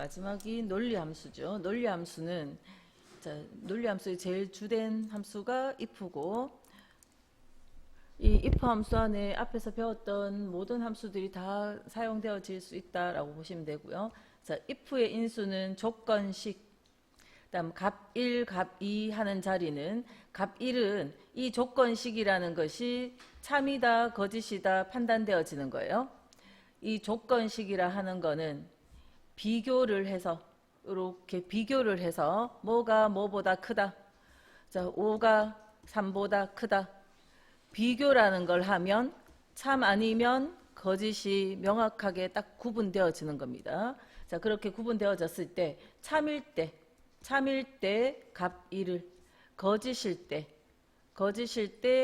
마지막이 논리함수죠. 논리함수는 논리함수의 제일 주된 함수가 if고, 이 if 함수 안에 앞에서 배웠던 모든 함수들이 다 사용되어질 수 있다라고 보시면 되고요. 자, if의 인수는 조건식, 그다음 값 1, 값 2 하는 자리는 값 1은 이 조건식이라는 것이 참이다, 거짓이다 판단되어지는 거예요. 이 조건식이라 하는 거는 비교를 해서, 이렇게 비교를 해서 뭐가 뭐보다 크다, 자 5가 3보다 크다, 비교라는 걸 하면 참 아니면 거짓이 명확하게 딱 구분되어지는 겁니다. 자, 그렇게 구분되어졌을 때 참일 때 값 1을, 거짓일 때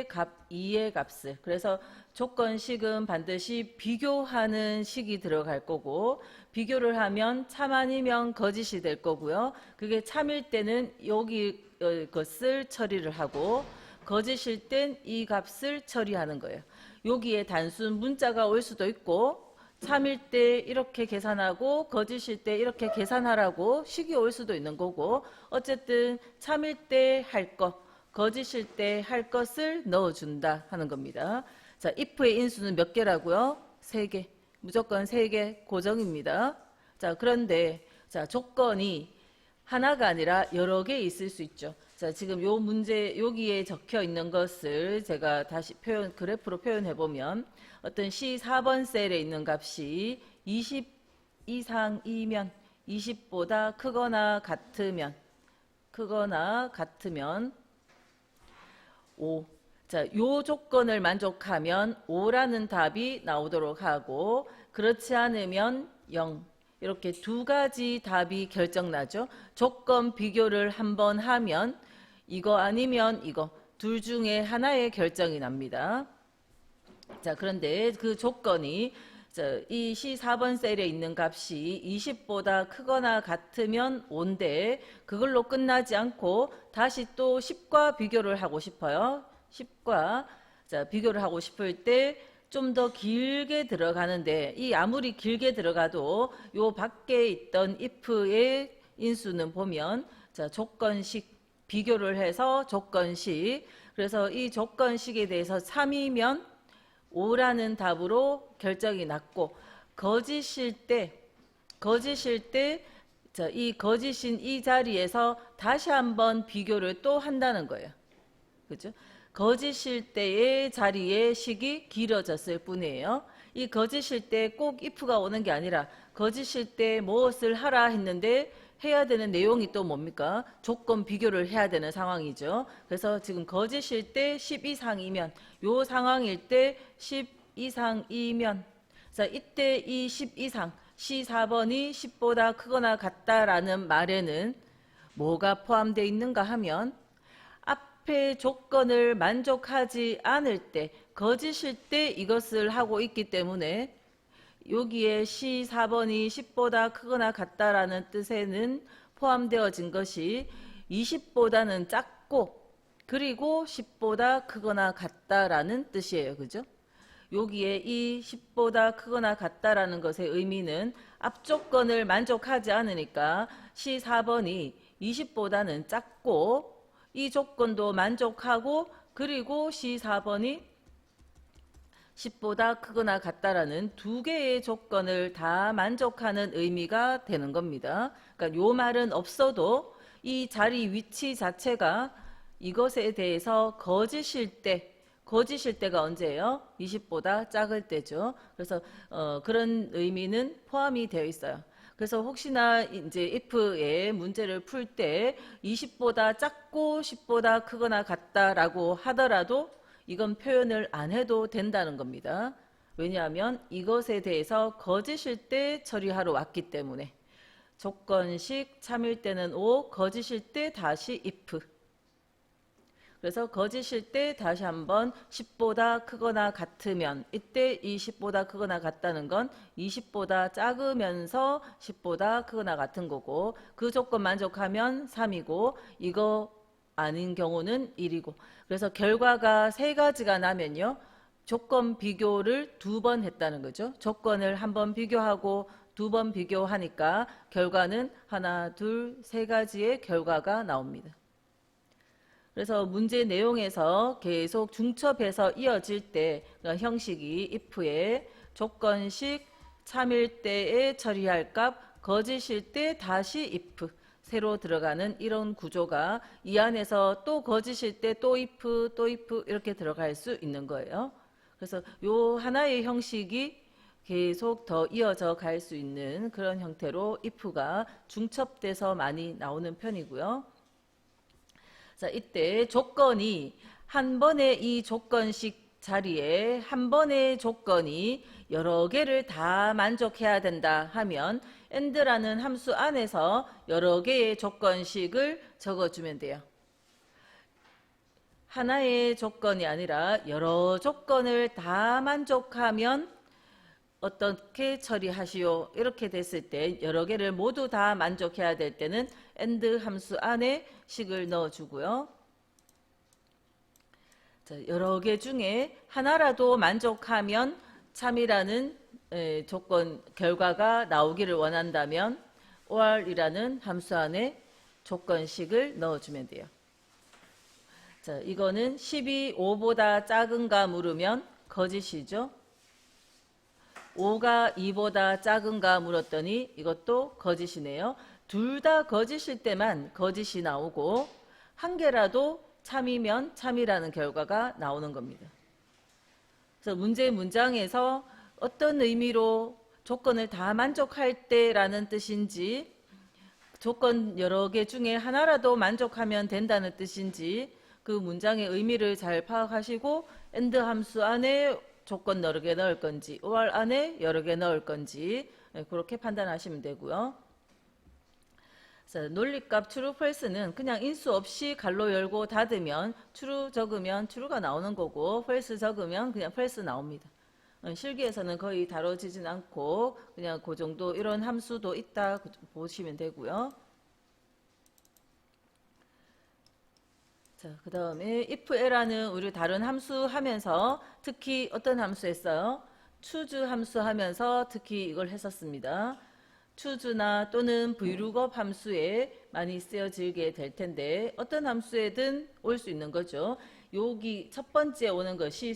값 2의 값을, 그래서 조건식은 반드시 비교하는 식이 들어갈 거고, 비교를 하면 참 아니면 거짓이 될 거고요. 그게 참일 때는 여기 것을 처리를 하고, 거짓일 땐 이 값을 처리하는 거예요. 여기에 단순 문자가 올 수도 있고, 참일 때 이렇게 계산하고 거짓일 때 이렇게 계산하라고 식이 올 수도 있는 거고, 어쨌든 참일 때 할 것, 거짓일 때 할 것을 넣어준다 하는 겁니다. 자, if의 인수는 몇 개라고요? 3개. 무조건 3개 고정입니다. 자, 그런데 자, 조건이 하나가 아니라 여러 개 있을 수 있죠. 자, 지금 요 문제 여기에 적혀 있는 것을 제가 다시 그래프로 표현해 보면, 어떤 C4번 셀에 있는 값이 20 이상이면, 20보다 크거나 같으면 5. 자, 요 조건을 만족하면 5라는 답이 나오도록 하고, 그렇지 않으면 0. 이렇게 두 가지 답이 결정나죠. 조건 비교를 한번 하면 이거 아니면 이거, 둘 중에 하나의 결정이 납니다. 자, 그런데 그 조건이, 이 C4번 셀에 있는 값이 20보다 크거나 같으면 5인데, 그걸로 끝나지 않고 다시 또 10과 비교를 하고 싶어요. 10과 비교를 하고 싶을 때 좀 더 길게 들어가는데, 이 아무리 길게 들어가도 요 밖에 있던 if의 인수는 보면, 자, 조건식, 비교를 해서 조건식, 그래서 이 조건식에 대해서 3이면 5라는 답으로 결정이 났고, 거짓일 때 자, 이 거짓인 이 자리에서 다시 한번 비교를 또 한다는 거예요. 그죠? 거짓일 때의 자리의 식이 길어졌을 뿐이에요. 이 거짓일 때 꼭 if가 오는 게 아니라, 거짓일 때 무엇을 하라 했는데 해야 되는 내용이 또 뭡니까? 조건 비교를 해야 되는 상황이죠. 그래서 지금 거짓일 때 10 이상이면, 요 상황일 때 10 이상이면, 자, 이때 이 10 이상, C4번이 10보다 크거나 같다라는 말에는 뭐가 포함되어 있는가 하면, 앞에 조건을 만족하지 않을 때, 거짓일 때 이것을 하고 있기 때문에, 여기에 C4번이 10보다 크거나 같다라는 뜻에는 포함되어진 것이 20보다는 작고, 그리고 10보다 크거나 같다라는 뜻이에요. 그죠? 여기에 이 10보다 크거나 같다라는 것의 의미는 앞 조건을 만족하지 않으니까 C4번이 20보다는 작고, 이 조건도 만족하고, 그리고 C4번이 10보다 크거나 같다라는 두 개의 조건을 다 만족하는 의미가 되는 겁니다. 그러니까 요 말은 없어도 이 자리 위치 자체가 이것에 대해서 거짓일 때가 언제예요? 20보다 작을 때죠. 그래서 그런 의미는 포함이 되어 있어요. 그래서 혹시나 이제 if의 문제를 풀 때 20보다 작고 10보다 크거나 같다라고 하더라도 이건 표현을 안 해도 된다는 겁니다. 왜냐하면 이것에 대해서 거짓일 때 처리하러 왔기 때문에. 조건식, 참일 때는 5, 거짓일 때 다시 if. 그래서 거짓일 때 다시 한번 10보다 크거나 같으면, 이때 이 10보다 크거나 같다는 건 20보다 작으면서 10보다 크거나 같은 거고, 그 조건 만족하면 3이고, 이거 아닌 경우는 1이고. 그래서 결과가 3가지가 나면요, 조건 비교를 2번 했다는 거죠. 조건을 한번 비교하고 두 번 비교하니까 결과는 하나, 둘, 세 가지의 결과가 나옵니다. 그래서 문제 내용에서 계속 중첩해서 이어질 때 그러니까 형식이 if에 조건식 참일 때에 처리할 값, 거짓일 때 다시 if 새로 들어가는 이런 구조가 이 안에서 또 거짓일 때 또 if, 또 if 이렇게 들어갈 수 있는 거예요. 그래서 요 하나의 형식이 계속 더 이어져 갈 수 있는 그런 형태로 if가 중첩돼서 많이 나오는 편이고요. 자, 이때 조건이 한 번의 이 조건식 자리에 한 번의 조건이 여러 개를 다 만족해야 된다 하면 and라는 함수 안에서 여러 개의 조건식을 적어주면 돼요. 하나의 조건이 아니라 여러 조건을 다 만족하면 어떻게 처리하시오? 이렇게 됐을 때 여러 개를 모두 다 만족해야 될 때는 and 함수 안에 식을 넣어주고요. 자, 여러 개 중에 하나라도 만족하면 참이라는 조건 결과가 나오기를 원한다면 or이라는 함수 안에 조건식을 넣어주면 돼요. 자, 이거는 10이 5보다 작은가 물으면 거짓이죠. 5가 2보다 작은가 물었더니 이것도 거짓이네요. 둘 다 거짓일 때만 거짓이 나오고 한 개라도 참이면 참이라는 결과가 나오는 겁니다. 그래서 문제 문장에서 어떤 의미로 조건을 다 만족할 때라는 뜻인지 조건 여러 개 중에 하나라도 만족하면 된다는 뜻인지 그 문장의 의미를 잘 파악하시고 and 함수 안에 조건 여러 개 넣을 건지 or 안에 여러 개 넣을 건지 그렇게 판단하시면 되고요. 자, 논리값 true false는 그냥 인수 없이 괄호 열고 닫으면 true 적으면 true가 나오는 거고 false 적으면 그냥 false 나옵니다. 실기에서는 거의 다뤄지진 않고 그냥 그 정도 이런 함수도 있다 보시면 되고요. 자, 그 다음에 if에라는 우리 다른 함수 하면서 특히 어떤 함수 했어요? choose 함수 하면서 특히 이걸 했었습니다. choose나 또는 vlookup 함수에 많이 쓰여지게 될 텐데 어떤 함수에든 올 수 있는 거죠. 여기 첫 번째 오는 것이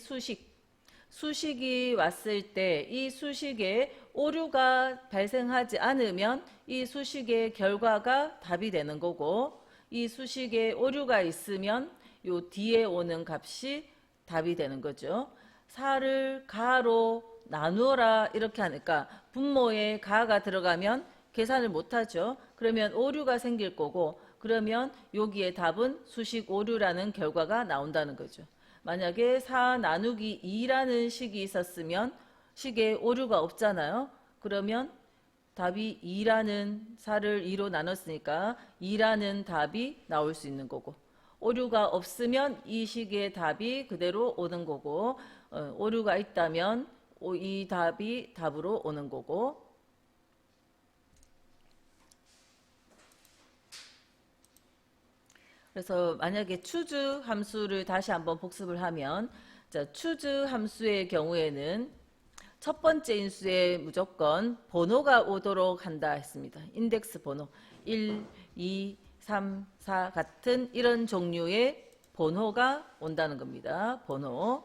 수식이 왔을 때 이 수식에 오류가 발생하지 않으면 이 수식의 결과가 답이 되는 거고 이 수식에 오류가 있으면 요 뒤에 오는 값이 답이 되는 거죠. 4를 가로 나누어라 이렇게 하니까 분모에 가가 들어가면 계산을 못하죠. 그러면 오류가 생길 거고 그러면 여기에 답은 수식 오류라는 결과가 나온다는 거죠. 만약에 4 나누기 2라는 식이 있었으면 식에 오류가 없잖아요. 그러면 답이 2라는 4를 2로 나눴으니까 2라는 답이 나올 수 있는 거고 오류가 없으면 이 식의 답이 그대로 오는 거고 오류가 있다면 이 답이 답으로 오는 거고 그래서 만약에 choose 함수를 다시 한번 복습을 하면 자, choose 함수의 경우에는 첫 번째 인수에 무조건 번호가 오도록 한다 했습니다. 인덱스 번호 1, 2, 3, 4 같은 이런 종류의 번호가 온다는 겁니다. 번호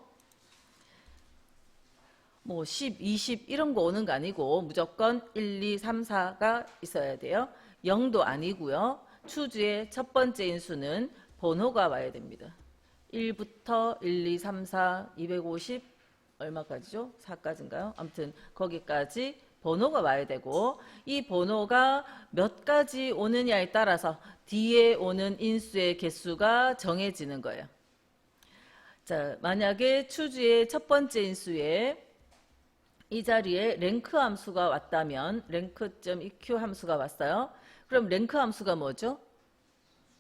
뭐 10, 20 이런 거 오는 거 아니고 무조건 1, 2, 3, 4가 있어야 돼요. 0도 아니고요. 추주의 첫 번째 인수는 번호가 와야 됩니다. 1부터 1, 2, 3, 4, 250 얼마까지죠? 4까지인가요? 아무튼 거기까지 번호가 와야 되고 이 번호가 몇 가지 오느냐에 따라서 뒤에 오는 인수의 개수가 정해지는 거예요. 자, 만약에 추주의 첫 번째 인수에 이 자리에 랭크 함수가 왔다면 랭크.eq 함수가 왔어요. 그럼 랭크 함수가 뭐죠?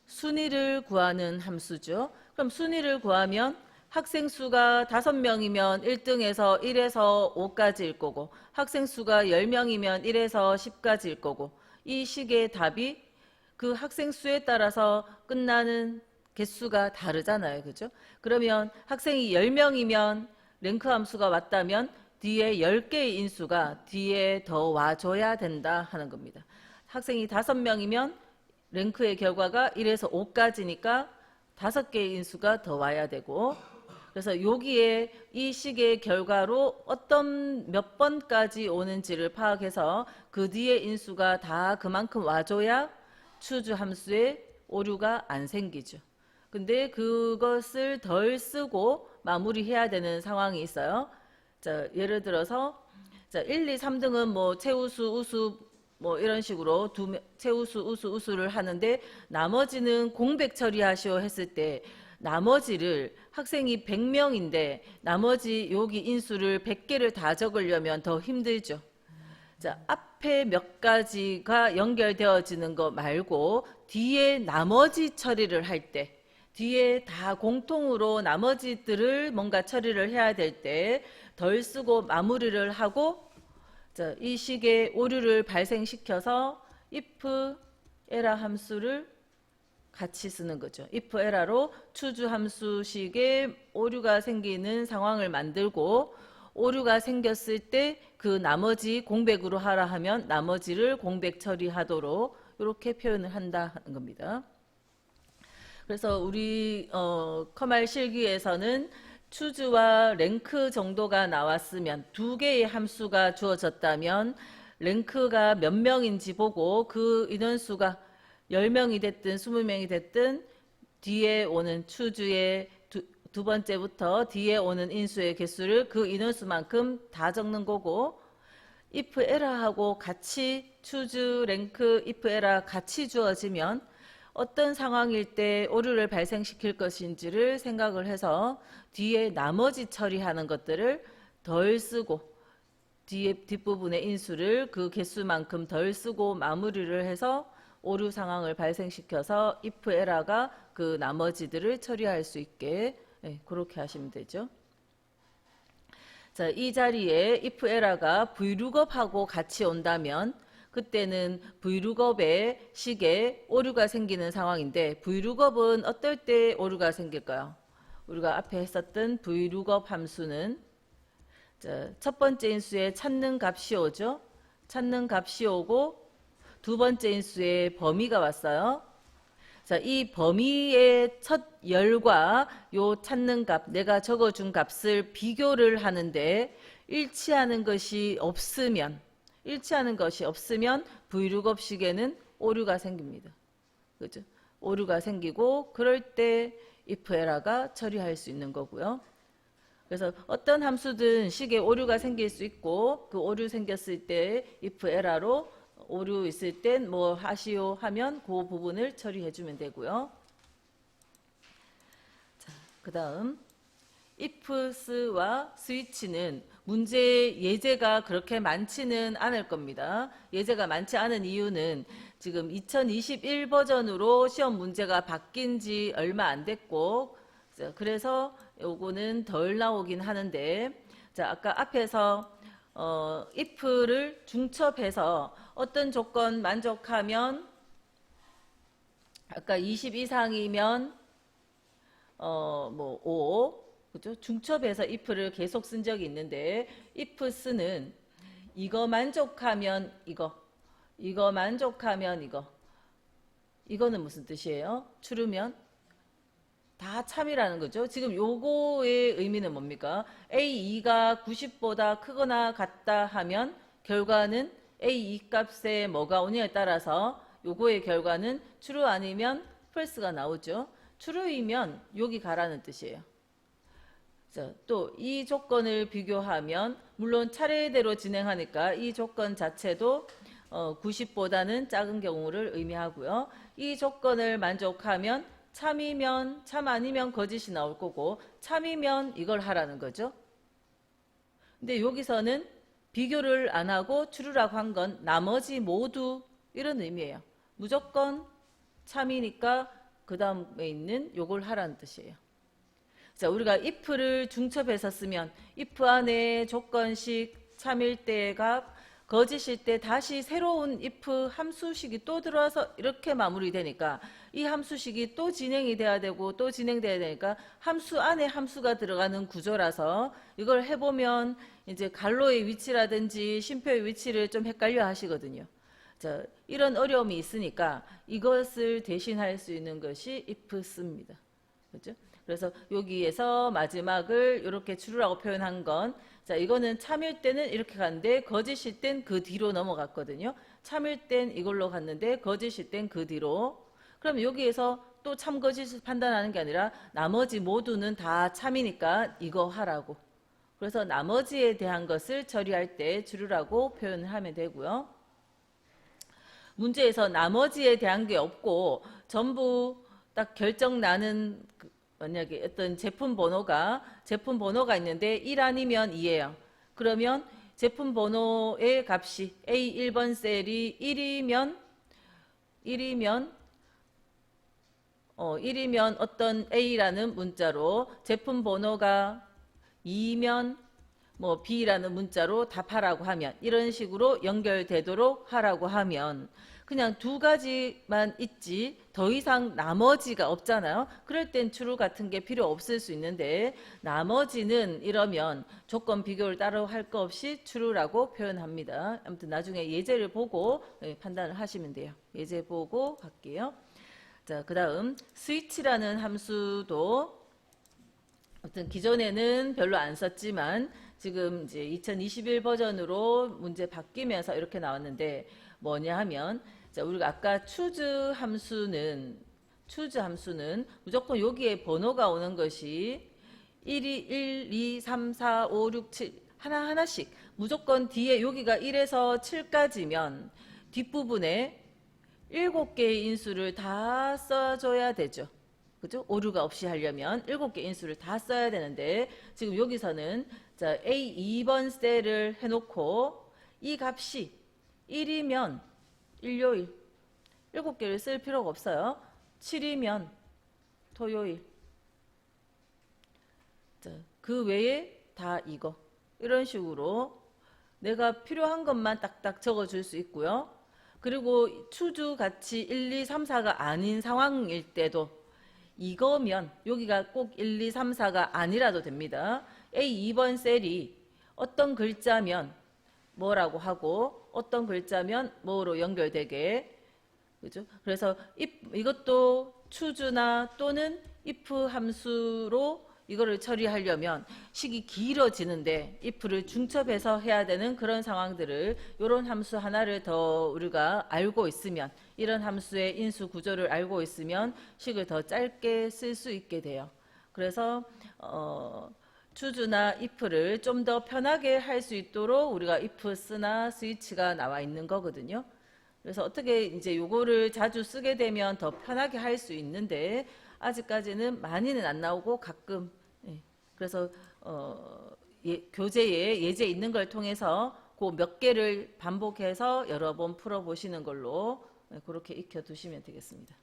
순위를 구하는 함수죠. 그럼 순위를 구하면 학생 수가 5명이면 1등에서 1에서 5까지일 거고 학생 수가 10명이면 1에서 10까지일 거고 이 식의 답이 그 학생 수에 따라서 끝나는 개수가 다르잖아요. 그죠? 그러면 학생이 10명이면 랭크 함수가 왔다면 뒤에 10개의 인수가 뒤에 더 와줘야 된다 하는 겁니다. 학생이 5명이면 랭크의 결과가 1에서 5까지니까 5개의 인수가 더 와야 되고, 그래서 여기에 이 식의 결과로 어떤 몇 번까지 오는지를 파악해서 그 뒤에 인수가 다 그만큼 와줘야 추주 함수에 오류가 안 생기죠. 근데 그것을 덜 쓰고 마무리해야 되는 상황이 있어요. 자, 예를 들어서 자, 1, 2, 3등은 뭐 최우수, 우수 뭐 이런 식으로 최우수, 우수, 우수를 하는데 나머지는 공백 처리하시오 했을 때 나머지를 학생이 100명인데 나머지 여기 인수를 100개를 다 적으려면 더 힘들죠. 자, 앞에 몇 가지가 연결되어지는 거 말고 뒤에 나머지 처리를 할 때, 뒤에 다 공통으로 나머지들을 뭔가 처리를 해야 될 때 덜 쓰고 마무리를 하고, 자, 이 식의 오류를 발생시켜서 if 에라 함수를 같이 쓰는 거죠. if 에라로 추주 함수식에 오류가 생기는 상황을 만들고, 오류가 생겼을 때 그 나머지 공백으로 하라 하면 나머지를 공백 처리하도록 이렇게 표현을 한다는 겁니다. 그래서 우리 커말 실기에서는 추주와 랭크 정도가 나왔으면 2개의 함수가 주어졌다면 랭크가 몇 명인지 보고 그 인원수가 10명이 됐든 20명이 됐든 뒤에 오는 추주의 두 번째부터 뒤에 오는 인수의 개수를 그 인원수만큼 다 적는 거고, if 에라하고 같이 추주, 랭크, if 에라 같이 주어지면 어떤 상황일 때 오류를 발생시킬 것인지를 생각을 해서 뒤에 나머지 처리하는 것들을 덜 쓰고 뒤에 뒷부분의 인수를 그 개수만큼 덜 쓰고 마무리를 해서 오류 상황을 발생시켜서 if 에라가 그 나머지들을 처리할 수 있게 그렇게 하시면 되죠. 자, 이 자리에 if 에라가 vlookup하고 같이 온다면 그때는 vlookup의 식에 오류가 생기는 상황인데, vlookup은 어떨 때 오류가 생길까요? 우리가 앞에 했었던 vlookup 함수는 자, 첫 번째 인수에 찾는 값이 오죠. 찾는 값이 오고 두 번째 인수에 범위가 왔어요. 자, 이 범위의 첫 열과 요 찾는 값, 내가 적어준 값을 비교를 하는데 일치하는 것이 없으면 vlookup 식에는 오류가 생깁니다. 그죠? 오류가 생기고 그럴 때 if 에라가 처리할 수 있는 거고요. 그래서 어떤 함수든 식에 오류가 생길 수 있고 그 오류 생겼을 때 if 에라로 오류 있을 땐 뭐 하시오 하면 그 부분을 처리해 주면 되고요. 자, 그다음 ifs와 스위치는 문제 예제가 그렇게 많지는 않을 겁니다. 예제가 많지 않은 이유는 지금 2021 버전으로 시험 문제가 바뀐 지 얼마 안 됐고, 그래서 요거는 덜 나오긴 하는데, 자, 아까 앞에서 if를 중첩해서 어떤 조건 만족하면, 아까 20 이상이면 뭐 5, 그죠? 중첩해서 if를 계속 쓴 적이 있는데, ifs는 이거 만족하면 이거 만족하면 이거는 무슨 뜻이에요? 추르면 다 참이라는 거죠. 지금 요거의 의미는 뭡니까? A2가 90보다 크거나 같다 하면 결과는 A2 값에 뭐가 오냐에 따라서 요거의 결과는 true 아니면 false가 나오죠. true이면 여기 가라는 뜻이에요. 또 이 조건을 비교하면 물론 차례대로 진행하니까 이 조건 자체도 90보다는 작은 경우를 의미하고요. 이 조건을 만족하면 참이면 참 아니면 거짓이 나올 거고, 참이면 이걸 하라는 거죠. 근데 여기서는 비교를 안 하고 true라고 한 건 나머지 모두 이런 의미예요. 무조건 참이니까 그 다음에 있는 요걸 하라는 뜻이에요. 자, 우리가 if를 중첩해서 쓰면 if 안에 조건식 참일 때 값, 거짓일 때 다시 새로운 if 함수식이 또 들어와서 이렇게 마무리되니까 이 함수식이 또 진행이 돼야 되고 또 진행돼야 되니까 함수 안에 함수가 들어가는 구조라서 이걸 해보면 이제 갈로의 위치라든지 쉼표의 위치를 좀 헷갈려 하시거든요. 자, 이런 어려움이 있으니까 이것을 대신할 수 있는 것이 ifs입니다. 그죠? 그래서 여기에서 마지막을 이렇게 추루라고 표현한 건, 자, 이거는 참일 때는 이렇게 갔는데 거짓일 땐 그 뒤로 넘어갔거든요. 참일 땐 이걸로 갔는데 거짓일 땐 그 뒤로. 그럼 여기에서 또 참거짓을 판단하는 게 아니라 나머지 모두는 다 참이니까 이거 하라고. 그래서 나머지에 대한 것을 처리할 때 추루라고 표현을 하면 되고요. 문제에서 나머지에 대한 게 없고 전부 딱 결정 나는 만약에 어떤 제품 번호가 있는데 1 아니면 2예요. 그러면 제품 번호의 값이 A1번 셀이 1이면 어떤 A라는 문자로, 제품 번호가 2면 뭐 B라는 문자로 답하라고 하면, 이런 식으로 연결되도록 하라고 하면 그냥 두 가지만 있지 더 이상 나머지가 없잖아요. 그럴 땐 true 같은 게 필요 없을 수 있는데, 나머지는 이러면 조건 비교를 따로 할 거 없이 true라고 표현합니다. 아무튼 나중에 예제를 보고 판단을 하시면 돼요. 예제 보고 갈게요. 자, 그 다음 switch라는 함수도 아무튼 기존에는 별로 안 썼지만 지금 이제 2021 버전으로 문제 바뀌면서 이렇게 나왔는데, 뭐냐 하면, 자, 우리가 아까 choose 함수는 무조건 여기에 번호가 오는 것이 1, 2, 3, 4, 5, 6, 7 하나하나씩 무조건 뒤에 여기가 1에서 7까지면 뒷부분에 7개의 인수를 다 써줘야 되죠. 그죠? 오류가 없이 하려면 7개 인수를 다 써야 되는데, 지금 여기서는 자, A2번 셀을 해놓고 이 값이 1이면 일요일 7개를 쓸 필요가 없어요. 7이면 토요일. 자, 그 외에 다 이거. 이런 식으로 내가 필요한 것만 딱딱 적어줄 수 있고요. 그리고 추주 같이 1, 2, 3, 4가 아닌 상황일 때도 이거면 여기가 꼭 1, 2, 3, 4가 아니라도 됩니다. A2번 셀이 어떤 글자면 뭐라고 하고 어떤 글자면 뭐로 연결되게, 그죠? 그래서 이것도 추주나 또는 if 함수로 이거를 처리하려면 식이 길어지는데 if를 중첩해서 해야 되는 그런 상황들을, 이런 함수 하나를 더 우리가 알고 있으면, 이런 함수의 인수 구조를 알고 있으면 식을 더 짧게 쓸 수 있게 돼요. 그래서 추주나 if를 좀 더 편하게 할 수 있도록 우리가 ifs나 switch가 나와 있는 거거든요. 그래서 어떻게 이제 요거를 자주 쓰게 되면 더 편하게 할 수 있는데, 아직까지는 많이는 안 나오고 가끔, 그래서 교재에 예제 있는 걸 통해서 그 몇 개를 반복해서 여러 번 풀어보시는 걸로 그렇게 익혀두시면 되겠습니다.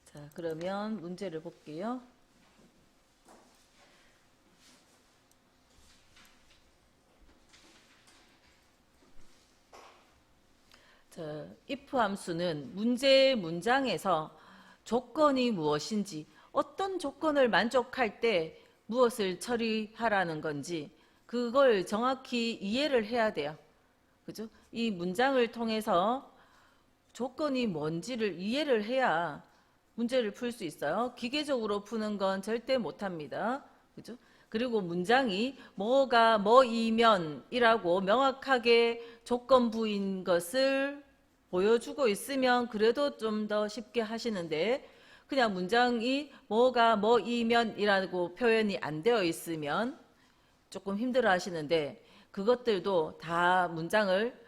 자, 그러면 문제를 볼게요. 자, if 함수는 문장에서 조건이 무엇인지, 어떤 조건을 만족할 때 무엇을 처리하라는 건지 그걸 정확히 이해를 해야 돼요. 그죠? 이 문장을 통해서 조건이 뭔지를 이해를 해야 문제를 풀 수 있어요. 기계적으로 푸는 건 절대 못합니다. 그죠? 그리고 문장이 뭐가 뭐이면이라고 명확하게 조건부인 것을 보여주고 있으면 그래도 좀 더 쉽게 하시는데, 그냥 문장이 뭐가 뭐이면이라고 표현이 안 되어 있으면 조금 힘들어 하시는데, 그것들도 다 문장을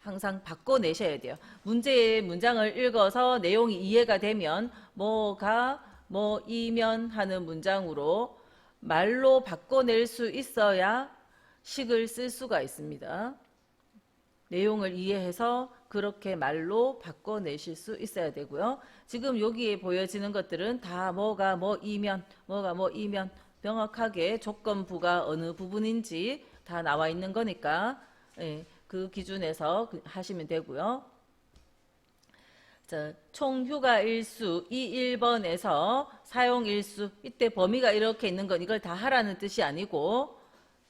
항상 바꿔내셔야 돼요. 문장을 읽어서 내용이 이해가 되면 뭐가 뭐이면 하는 문장으로 말로 바꿔낼 수 있어야 식을 쓸 수가 있습니다. 내용을 이해해서 그렇게 말로 바꿔내실 수 있어야 되고요. 지금 여기에 보여지는 것들은 다 뭐가 뭐이면 명확하게 조건부가 어느 부분인지 다 나와 있는 거니까 그 기준에서 하시면 되고요. 자, 총 휴가 일수 이 1번에서 사용 일수, 이때 범위가 이렇게 있는 건 이걸 다 하라는 뜻이 아니고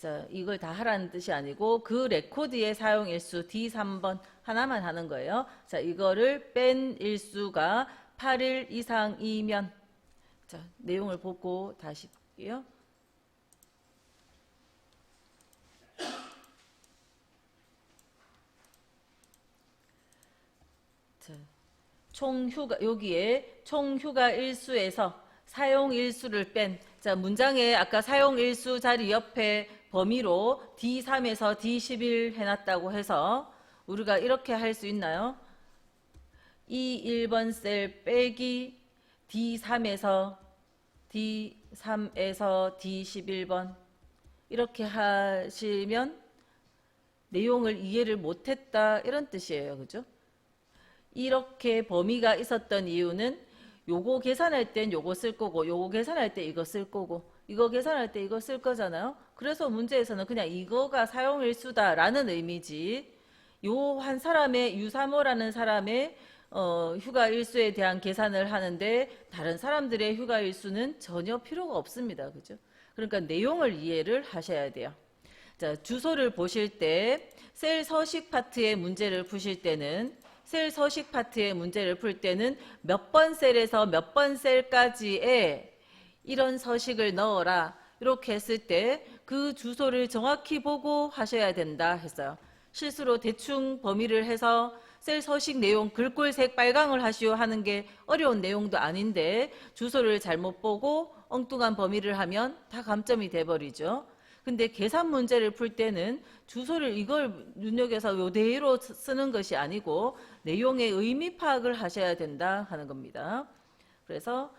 자, 이걸 다 하라는 뜻이 아니고 그 레코드의 사용 일수 D3번 하나만 하는 거예요. 자, 이거를 뺀 일수가 8일 이상이면, 자, 내용을 보고 다시 볼게요. 자, 여기에 총 휴가 일수에서 사용 일수를 뺀, 자, 문장에 아까 사용 일수 자리 옆에 범위로 D3에서 D11 해놨다고 해서 우리가 이렇게 할 수 있나요? 이 1번 셀 빼기 D3에서 D11번 이렇게 하시면 내용을 이해를 못했다 이런 뜻이에요. 그죠? 이렇게 범위가 있었던 이유는 요거 계산할 땐 요거 쓸 거고 요거 계산할 때 이거 쓸 거고 이거 계산할 때 이거 쓸 거잖아요. 그래서 문제에서는 그냥 이거가 사용일수다라는 의미지, 요 한 사람의 유사모라는 사람의 휴가일수에 대한 계산을 하는데 다른 사람들의 휴가일수는 전혀 필요가 없습니다. 그죠? 그러니까 내용을 이해를 하셔야 돼요. 자, 주소를 보실 때 셀 서식 파트의 문제를 푸실 때는 셀 서식 파트의 문제를 풀 때는 몇 번 셀에서 몇 번 셀까지에 이런 서식을 넣어라 이렇게 했을 때 그 주소를 정확히 보고 하셔야 된다 했어요. 실수로 대충 범위를 해서 셀 서식 내용 글꼴색 빨강을 하시오 하는 게 어려운 내용도 아닌데 주소를 잘못 보고 엉뚱한 범위를 하면 다 감점이 돼버리죠. 근데 계산 문제를 풀 때는 주소를 이걸 눈여겨서 요대로 쓰는 것이 아니고 내용의 의미 파악을 하셔야 된다 하는 겁니다. 그래서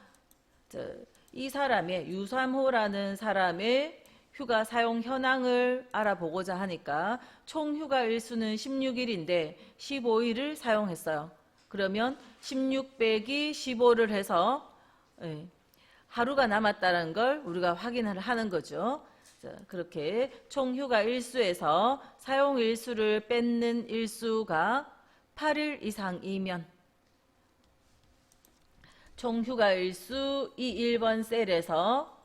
이 사람의 유삼호라는 사람의 휴가 사용 현황을 알아보고자 하니까 총 휴가 일수는 16일인데 15일을 사용했어요. 그러면 16 빼기 15를 해서 하루가 남았다는 걸 우리가 확인을 하는 거죠. 자, 그렇게 총 휴가 일수에서 사용 일수를 뺏는 일수가 8일 이상이면 총 휴가 일수 이 1번 셀에서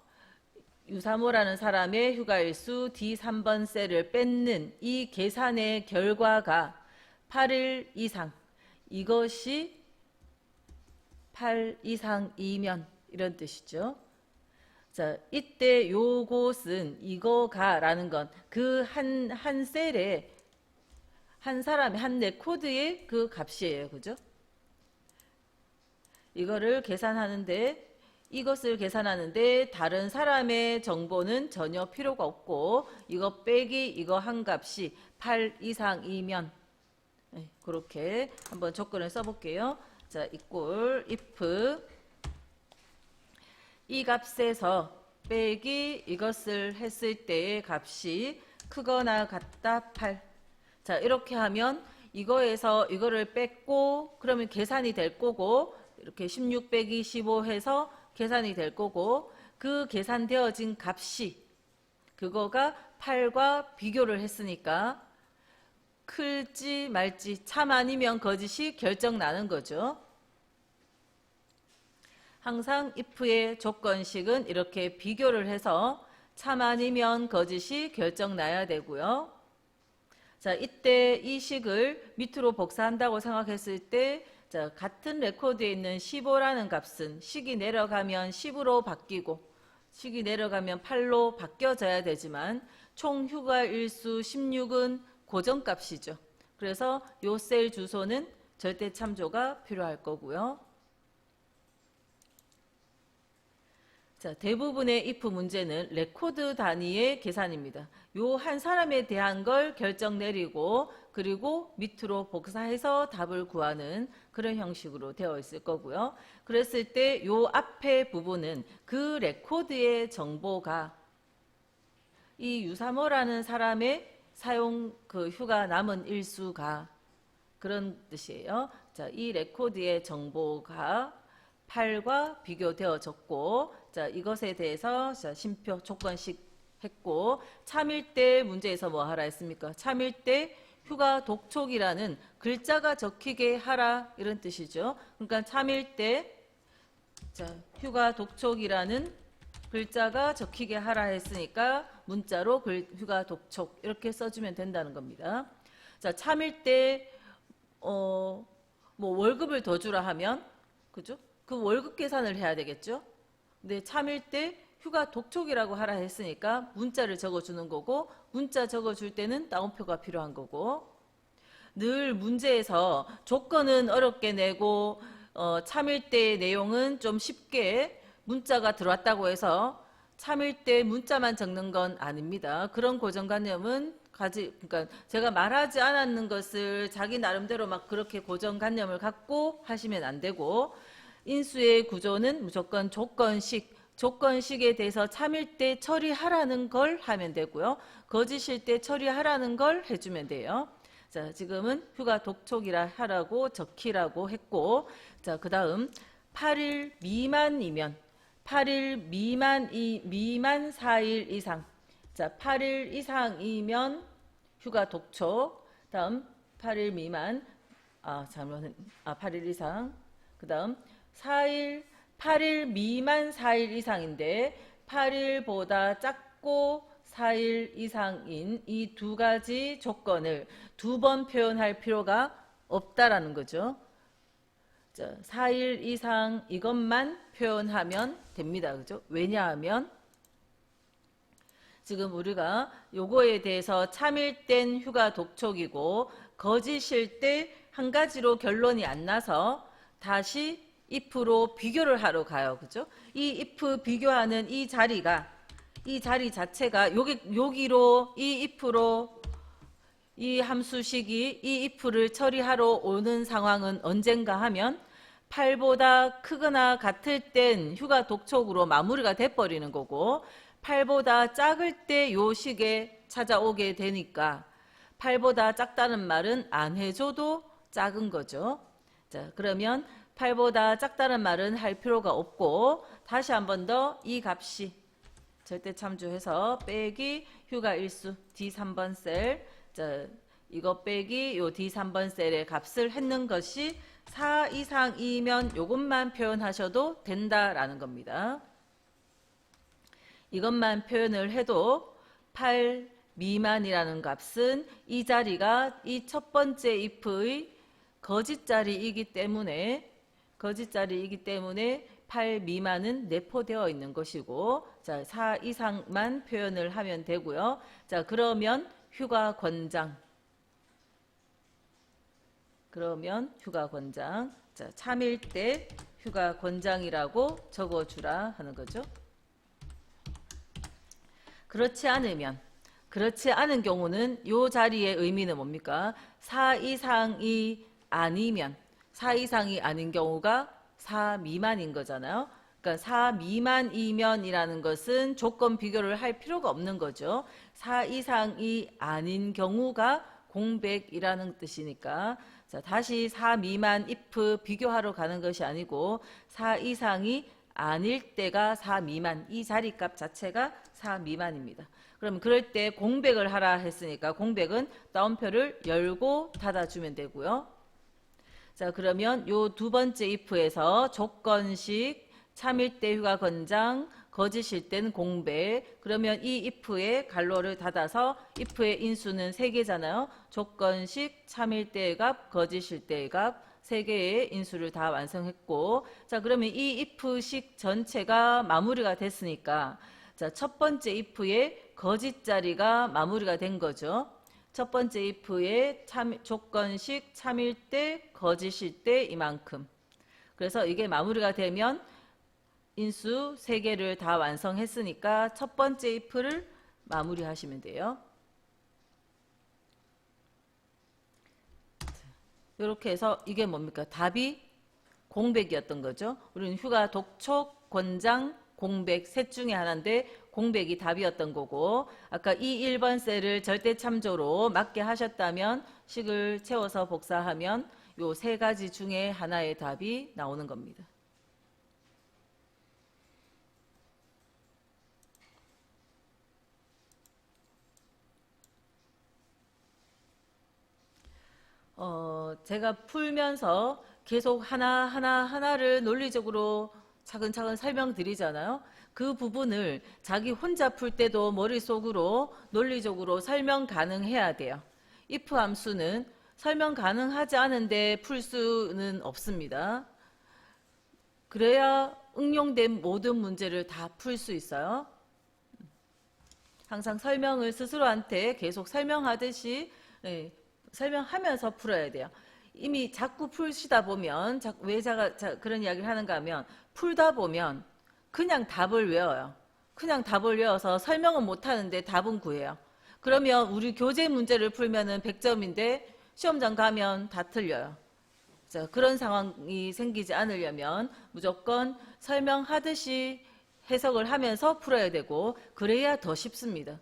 유사모라는 사람의 휴가일수 D3번 셀을 뺏는 이 계산의 결과가 8일 이상, 이것이 8 이상이면 이런 뜻이죠. 자, 이때 요것은 이거가라는 건 그 한 셀에 한 사람의 한 레코드의 그 값이에요. 그죠? 이거를 계산하는데 이것을 계산하는데 다른 사람의 정보는 전혀 필요가 없고 이거 빼기 이거 한 값이 8 이상이면 그렇게 한번 조건을 써볼게요. 자, equal if 이 값에서 빼기 이것을 했을 때의 값이 크거나 같다 8. 자, 이렇게 하면 이거에서 이거를 뺐고 그러면 계산이 될 거고 이렇게 16 빼기 15 해서 계산이 될 거고 그 계산되어진 값이 그거가 8과 비교를 했으니까 클지 말지 참 아니면 거짓이 결정 나는 거죠. 항상 if의 조건식은 이렇게 비교를 해서 참 아니면 거짓이 결정 나야 되고요. 자, 이때 이 식을 밑으로 복사한다고 생각했을 때 자, 같은 레코드에 있는 15라는 값은 식이 내려가면 10으로 바뀌고 식이 내려가면 8로 바뀌어져야 되지만 총 휴가 일수 16은 고정값이죠. 그래서 요 셀 주소는 절대 참조가 필요할 거고요. 자, 대부분의 if 문제는 레코드 단위의 계산입니다. 요 한 사람에 대한 걸 결정 내리고 그리고 밑으로 복사해서 답을 구하는 그런 형식으로 되어 있을 거고요. 그랬을 때 요 앞에 부분은 그 레코드의 정보가 이 유사모라는 사람의 사용 그 휴가 남은 일수가 그런 뜻이에요. 자, 이 레코드의 정보가 8과 비교되어졌고 자, 이것에 대해서 자, 심표 조건식 했고 참일 때 문제에서 뭐 하라 했습니까? 참일 때 휴가 독촉이라는 글자가 적히게 하라 이런 뜻이죠. 그러니까 참일 때 자, 휴가 독촉이라는 글자가 적히게 하라 했으니까 문자로 휴가 독촉 이렇게 써주면 된다는 겁니다. 자, 참일 때 뭐 월급을 더 주라 하면 그죠? 그 월급 계산을 해야 되겠죠? 근데 참일 때 휴가 독촉이라고 하라 했으니까 문자를 적어주는 거고, 문자 적어줄 때는 따옴표가 필요한 거고, 늘 문제에서 조건은 어렵게 내고 참일 때의 내용은 좀 쉽게 문자가 들어왔다고 해서 참일 때 문자만 적는 건 아닙니다. 그런 고정관념은 그러니까 제가 말하지 않았는 것을 자기 나름대로 막 그렇게 고정관념을 갖고 하시면 안 되고, 인수의 구조는 무조건 조건식에 대해서 참일 때 처리하라는 걸 하면 되고요. 거짓일 때 처리하라는 걸 해주면 돼요. 자, 지금은 휴가 독촉이라 하라고 적히라고 했고, 자, 그 다음 8일 미만이면 8일 미만 4일 이상. 자, 8일 이상이면 휴가 독촉. 다음 8일 미만 8일 이상. 그 다음 8일 미만 4일 이상인데 8일보다 작고 4일 이상인 이 두 가지 조건을 두 번 표현할 필요가 없다라는 거죠. 자, 4일 이상 이것만 표현하면 됩니다. 그죠? 왜냐하면 지금 우리가 요거에 대해서 참일 땐 휴가 독촉이고 거짓일 때 한 가지로 결론이 안 나서 다시 if로 비교를 하러 가요. 그죠? 이 if 비교하는 이 자리 자체가 여기로 이 if로 이 함수식이 이 if를 처리하러 오는 상황은 언젠가 하면 8보다 크거나 같을 땐 휴가 독촉으로 마무리가 돼버리는 거고, 8보다 작을 때 요 식에 찾아오게 되니까 8보다 작다는 말은 안 해줘도 작은 거죠. 자, 그러면 8보다 작다는 말은 할 필요가 없고, 다시 한 번 더 이 값이 절대 참조해서 빼기 휴가 일수 D3번 셀, 자, 이거 빼기 요 D3번 셀의 값을 했는 것이 4 이상이면 요것만 표현하셔도 된다라는 겁니다. 이것만 표현을 해도 8 미만이라는 값은 이 자리가 이 첫 번째 if의 거짓자리이기 때문에 8 미만은 내포되어 있는 것이고, 자, 4 이상만 표현을 하면 되고요. 자, 그러면 휴가 권장. 자, 참일 때 휴가 권장이라고 적어주라 하는 거죠. 그렇지 않은 경우는 이 자리의 의미는 뭡니까? 4 이상이 아니면, 4 이상이 아닌 경우가 4 미만인 거잖아요. 그러니까 4 미만이면이라는 것은 조건 비교를 할 필요가 없는 거죠. 4 이상이 아닌 경우가 공백이라는 뜻이니까, 자, 다시 4 미만 if 비교하러 가는 것이 아니고 4 이상이 아닐 때가 4 미만, 이 자리값 자체가 4 미만입니다. 그럼 그럴 때 공백을 하라 했으니까 공백은 따옴표를 열고 닫아주면 되고요. 자, 그러면 요 두 번째 if에서 조건식, 참일 때 휴가 권장, 거짓일 땐 공백. 그러면 이 if에 괄호를 닫아서 if의 인수는 3개잖아요. 조건식, 참일 때의 값, 거짓일 때의 값, 3개의 인수를 다 완성했고, 자, 그러면 이 if식 전체가 마무리가 됐으니까, 자, 첫 번째 if의 거짓 자리가 마무리가 된 거죠. 첫 번째 if의 조건식 참일 때, 거짓일 때 이만큼. 그래서 이게 마무리가 되면 인수 3개를 다 완성했으니까 첫 번째 if를 마무리하시면 돼요. 이렇게 해서 이게 뭡니까? 답이 공백이었던 거죠. 우리는 휴가 독촉, 권장, 공백 셋 중에 하나인데 공백이 답이었던 거고, 아까 이 1번 셀을 절대 참조로 맞게 하셨다면 식을 채워서 복사하면 요 3가지 중에 하나의 답이 나오는 겁니다. 제가 풀면서 계속 하나를 논리적으로 차근차근 설명드리잖아요. 그 부분을 자기 혼자 풀 때도 머릿속으로 논리적으로 설명 가능해야 돼요. if 함수는 설명 가능하지 않은데 풀 수는 없습니다. 그래야 응용된 모든 문제를 다 풀 수 있어요. 항상 설명을 스스로한테 계속 설명하듯이 설명하면서 풀어야 돼요. 이미 자꾸 풀시다 보면 왜 제가 그런 이야기를 하는가 하면 풀다 보면 그냥 답을 외워요. 그냥 답을 외워서 설명은 못하는데 답은 구해요. 그러면 우리 교재 문제를 풀면은 100점인데 시험장 가면 다 틀려요. 자, 그런 상황이 생기지 않으려면 무조건 설명하듯이 해석을 하면서 풀어야 되고 그래야 더 쉽습니다.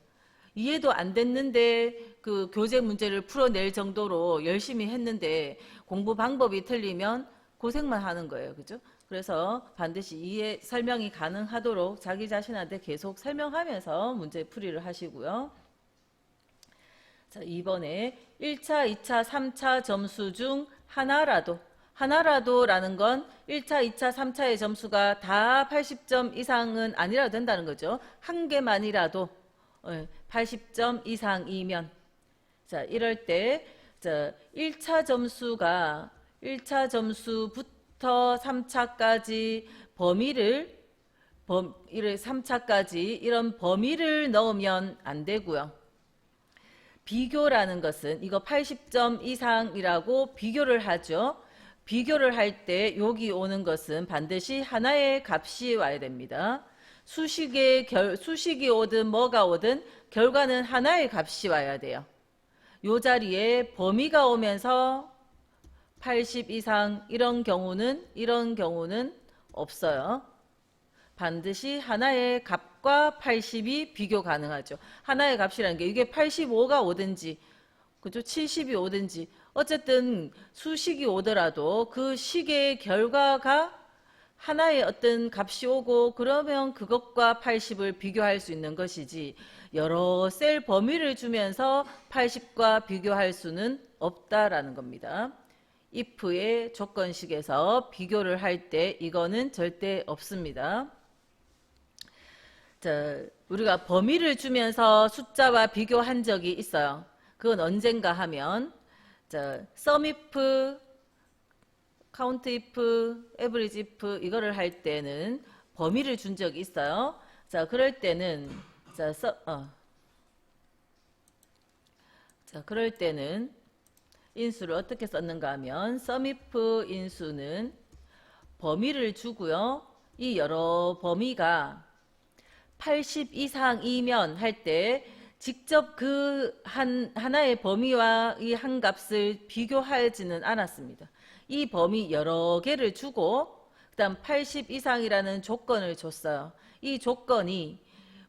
이해도 안 됐는데 그 교재 문제를 풀어낼 정도로 열심히 했는데 공부 방법이 틀리면 고생만 하는 거예요. 그죠? 그래서 반드시 설명이 가능하도록 자기 자신한테 계속 설명하면서 문제 풀이를 하시고요. 자, 이번에 1차, 2차, 3차 점수 중 하나라도라는 건 1차, 2차, 3차의 점수가 다 80점 이상은 아니라도 된다는 거죠. 한 개만이라도 80점 이상이면 자, 이럴 때 1차 점수가 1차 점수부터 3차까지 범위를 3차까지 이런 범위를 넣으면 안 되고요. 비교라는 것은 이거 80점 이상이라고 비교를 하죠. 비교를 할 때 여기 오는 것은 반드시 하나의 값이 와야 됩니다. 수식이 오든 뭐가 오든 결과는 하나의 값이 와야 돼요. 요 자리에 범위가 오면서 80 이상 이런 경우는 없어요. 반드시 하나의 값과 80이 비교 가능하죠. 하나의 값이라는 게 이게 85가 오든지 그죠? 70이 오든지 어쨌든 수식이 오더라도 그 식의 결과가 하나의 어떤 값이 오고 그러면 그것과 80을 비교할 수 있는 것이지 여러 셀 범위를 주면서 80과 비교할 수는 없다라는 겁니다. if의 조건식에서 비교를 할 때 이거는 절대 없습니다. 자, 우리가 범위를 주면서 숫자와 비교한 적이 있어요. 그건 언젠가 하면 sum if, count if, average if 이거를 할 때는 범위를 준 적이 있어요. 자, 그럴 때는 그럴 때는 인수를 어떻게 썼는가 하면 sum if 인수는 범위를 주고요. 이 여러 범위가 80 이상이면 할 때 직접 그 하나의 범위와 이 한 값을 비교하지는 않았습니다. 이 범위 여러 개를 주고 그다음 80 이상이라는 조건을 줬어요. 이 조건이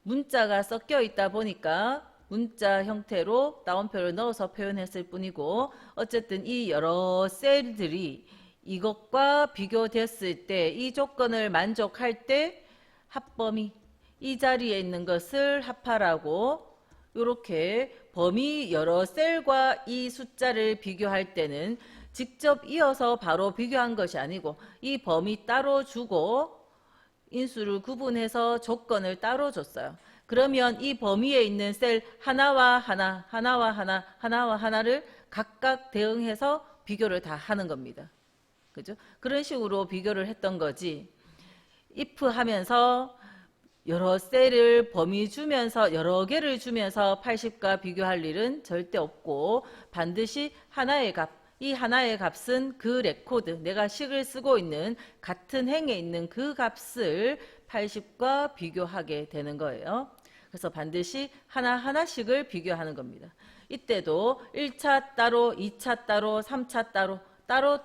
문자가 섞여 있다 보니까 문자 형태로 따옴표를 넣어서 표현했을 뿐이고 어쨌든 이 여러 셀들이 이것과 비교됐을 때 이 조건을 만족할 때 합범위 이 자리에 있는 것을 합하라고 이렇게 범위 여러 셀과 이 숫자를 비교할 때는 직접 이어서 바로 비교한 것이 아니고 이 범위 따로 주고 인수를 구분해서 조건을 따로 줬어요. 그러면 이 범위에 있는 셀 하나와 하나, 하나와 하나, 하나와 하나를 각각 대응해서 비교를 다 하는 겁니다. 그죠? 그런 식으로 비교를 했던 거지. if 하면서 여러 셀을 범위 주면서 여러 개를 주면서 80과 비교할 일은 절대 없고 반드시 하나의 값, 이 하나의 값은 그 레코드, 내가 식을 쓰고 있는 같은 행에 있는 그 값을 80과 비교하게 되는 거예요. 그래서 반드시 하나하나씩을 비교하는 겁니다. 이때도 1차 따로, 2차 따로, 3차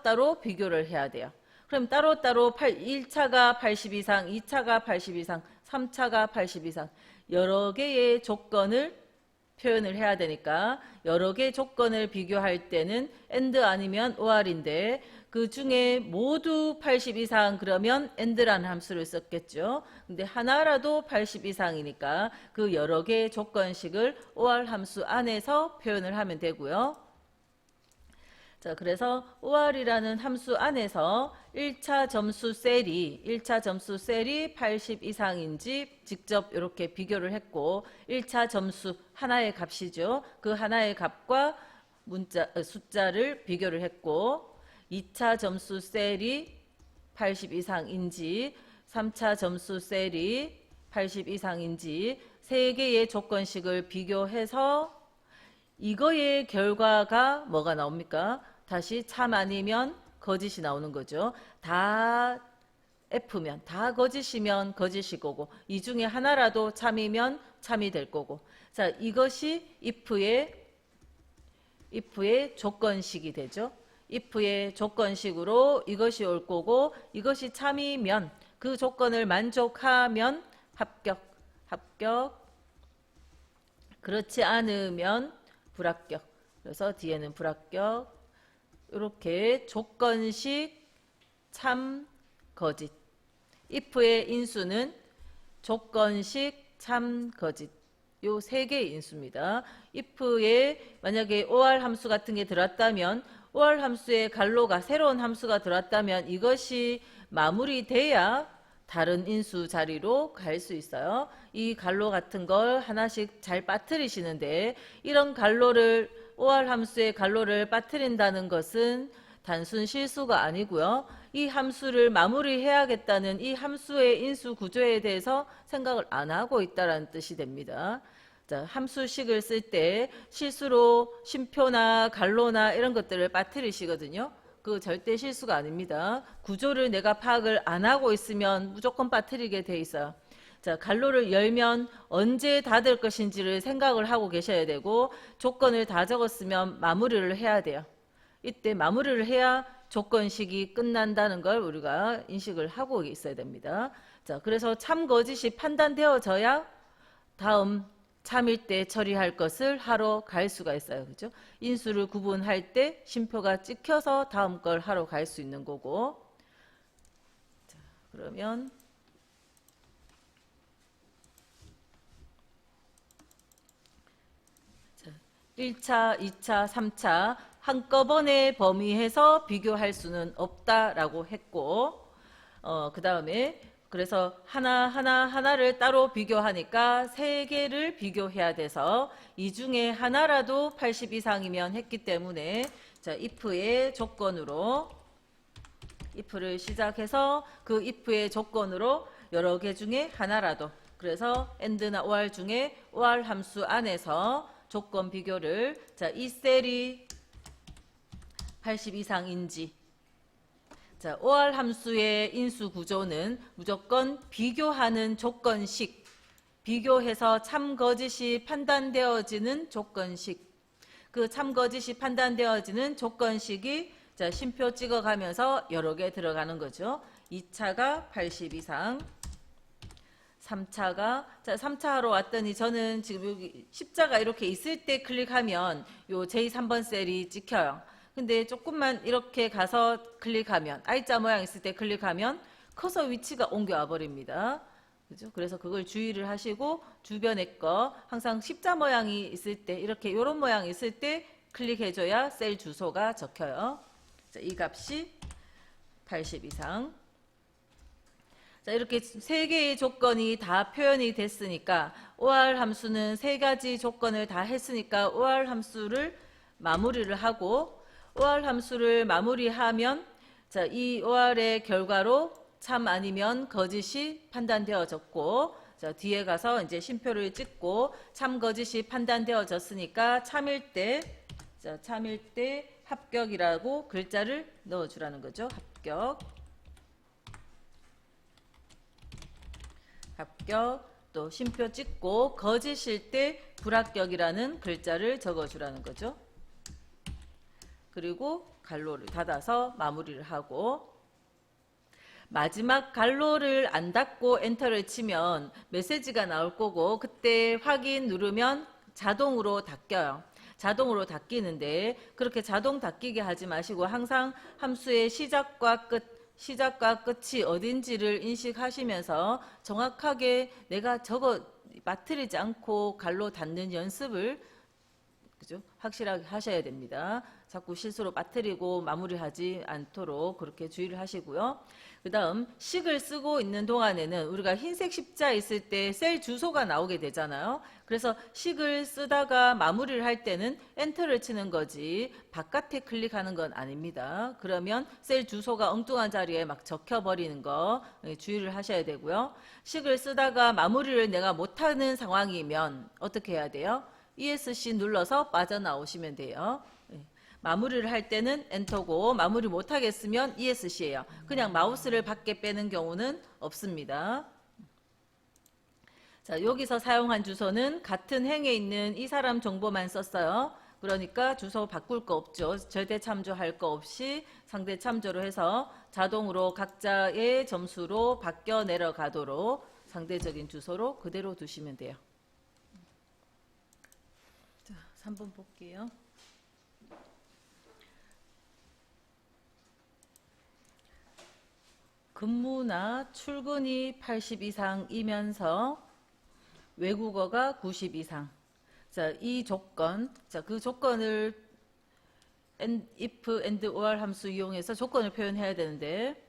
따로 비교를 해야 돼요. 그럼 따로따로 1차가 80 이상, 2차가 80 이상, 3차가 80 이상 여러 개의 조건을 표현을 해야 되니까 여러 개의 조건을 비교할 때는 AND 아니면 OR인데 그 중에 모두 80 이상 그러면 AND라는 함수를 썼겠죠. 근데 하나라도 80 이상이니까 그 여러 개의 조건식을 OR 함수 안에서 표현을 하면 되고요. 자, 그래서 OR이라는 함수 안에서 1차 점수 셀이 80 이상인지 직접 이렇게 비교를 했고, 1차 점수 하나의 값이죠. 그 하나의 값과 숫자를 비교를 했고, 2차 점수 셀이 80 이상인지, 3차 점수 셀이 80 이상인지 세 개의 조건식을 비교해서 이거의 결과가 뭐가 나옵니까? 다시 참 아니면 거짓이 나오는 거죠. 다 F면, 다 거짓이면 거짓이 거고, 이 중에 하나라도 참이면 참이 될 거고. 자, 이것이 if의 조건식이 되죠. if의 조건식으로 이것이 올 거고, 이것이 참이면, 그 조건을 만족하면 합격. 그렇지 않으면 불합격. 그래서 뒤에는 불합격. 이렇게 조건식, 참, 거짓. if의 인수는 조건식, 참, 거짓. 요 세 개의 인수입니다. if에 만약에 OR 함수 같은 게 들어왔다면, OR 함수의 갈로가 새로운 함수가 들어왔다면 이것이 마무리돼야 다른 인수 자리로 갈 수 있어요. 이 갈로 같은 걸 하나씩 잘 빠뜨리시는데, 이런 갈로를 OR 함수의 갈로를 빠뜨린다는 것은 단순 실수가 아니고요. 이 함수를 마무리해야겠다는 이 함수의 인수 구조에 대해서 생각을 안 하고 있다는 뜻이 됩니다. 자, 함수식을 쓸 때 실수로 쉼표나 갈로나 이런 것들을 빠뜨리시거든요. 그 절대 실수가 아닙니다. 구조를 내가 파악을 안 하고 있으면 무조건 빠뜨리게 돼 있어요. 자, 갈로를 열면 언제 닫을 것인지를 생각을 하고 계셔야 되고, 조건을 다 적었으면 마무리를 해야 돼요. 이때 마무리를 해야 조건식이 끝난다는 걸 우리가 인식을 하고 있어야 됩니다. 자, 그래서 참 거짓이 판단되어져야 다음 참일 때 처리할 것을 하러 갈 수가 있어요. 그죠? 인수를 구분할 때 쉼표가 찍혀서 다음 걸 하러 갈 수 있는 거고. 자, 그러면 1차, 2차, 3차 한꺼번에 범위해서 비교할 수는 없다라고 했고, 그 다음에 그래서 하나를 따로 비교하니까 세 개를 비교해야 돼서 이 중에 하나라도 80 이상이면 했기 때문에, 자, if의 조건으로 if를 시작해서 그 if의 조건으로 여러 개 중에 하나라도, 그래서 and나 or 중에 or 함수 안에서 조건 비교를, 자, 이 셀이 80 이상인지, 자, or 함수의 인수 구조는 무조건 비교하는 조건식, 비교해서 참 거짓이 판단되어지는 조건식, 그 참 거짓이 판단되어지는 조건식이, 자, 쉼표 찍어가면서 여러 개 들어가는 거죠. 2차가 80 이상, 3차가, 자, 3차 하러 왔더니 저는 지금 여기 십자가 이렇게 있을 때 클릭하면 요 j3번 셀이 찍혀요. 근데 조금만 이렇게 가서 클릭하면, I자 모양 있을 때 클릭하면 커서 위치가 옮겨와 버립니다. 그죠? 그래서 그걸 주의를 하시고, 주변에 거 항상 십자 모양이 있을 때, 이렇게 요런 모양이 있을 때 클릭해줘야 셀 주소가 적혀요. 자, 이 값이 80 이상. 자, 이렇게 세 개의 조건이 다 표현이 됐으니까, OR 함수는 세 가지 조건을 다 했으니까 OR 함수를 마무리를 하고, OR 함수를 마무리하면, 자, 이 OR의 결과로 참 아니면 거짓이 판단되어졌고, 자, 뒤에 가서 이제 쉼표를 찍고, 참 거짓이 판단되어졌으니까 참일 때, 자, 참일 때 합격이라고 글자를 넣어주라는 거죠. 합격, 또 쉼표 찍고, 거짓일 때 불합격이라는 글자를 적어주라는 거죠. 그리고 갈로를 닫아서 마무리를 하고, 마지막 갈로를 안 닫고 엔터를 치면 메시지가 나올 거고, 그때 확인 누르면 자동으로 닫혀요. 자동으로 닫히는데, 그렇게 자동 닫히게 하지 마시고 항상 함수의 시작과 끝이 어딘지를 인식하시면서 정확하게 내가 저거 빠뜨리지 않고 갈로 닫는 연습을, 그죠? 확실하게 하셔야 됩니다. 자꾸 실수로 빠뜨리고 마무리하지 않도록 그렇게 주의를 하시고요. 그 다음 식을 쓰고 있는 동안에는 우리가 흰색 십자 있을 때 셀 주소가 나오게 되잖아요. 그래서 식을 쓰다가 마무리를 할 때는 엔터를 치는 거지 바깥에 클릭하는 건 아닙니다. 그러면 셀 주소가 엉뚱한 자리에 막 적혀버리는 거 주의를 하셔야 되고요. 식을 쓰다가 마무리를 내가 못하는 상황이면 어떻게 해야 돼요? ESC 눌러서 빠져나오시면 돼요. 마무리를 할 때는 엔터고 마무리 못하겠으면 ESC예요. 그냥 마우스를 밖에 빼는 경우는 없습니다. 자, 여기서 사용한 주소는 같은 행에 있는 이 사람 정보만 썼어요. 그러니까 주소 바꿀 거 없죠. 절대 참조할 거 없이 상대 참조로 해서 자동으로 각자의 점수로 바뀌어 내려가도록 상대적인 주소로 그대로 두시면 돼요. 자, 3번 볼게요. 근무나 출근이 80 이상이면서 외국어가 90 이상. 자, 이 조건, 자, 그 조건을 if, and, or 함수 이용해서 조건을 표현해야 되는데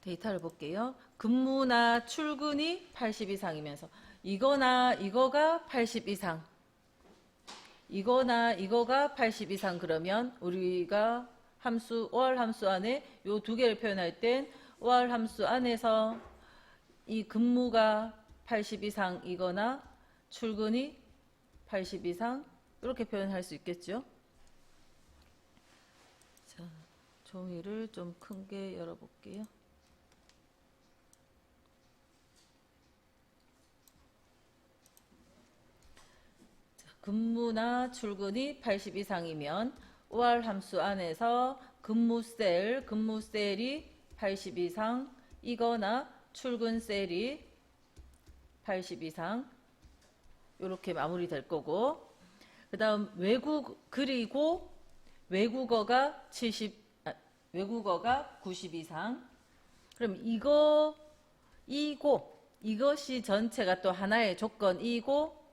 데이터를 볼게요. 근무나 출근이 80 이상이면서 이거나 이거가 80 이상. 이거나 이거가 80 이상 그러면 우리가 함수 or 함수 안에 요 두 개를 표현할 땐 or 함수 안에서 이 근무가 80 이상이거나 출근이 80 이상 이렇게 표현할 수 있겠죠. 자, 종이를 좀 큰 게 열어볼게요. 자, 근무나 출근이 80 이상이면 or 함수 안에서 근무 셀이 80 이상이거나 출근 셀이 80 이상 이렇게 마무리 될 거고 그 다음 그리고 외국어가 90 이상 그럼 이것이 전체가 또 하나의 조건이고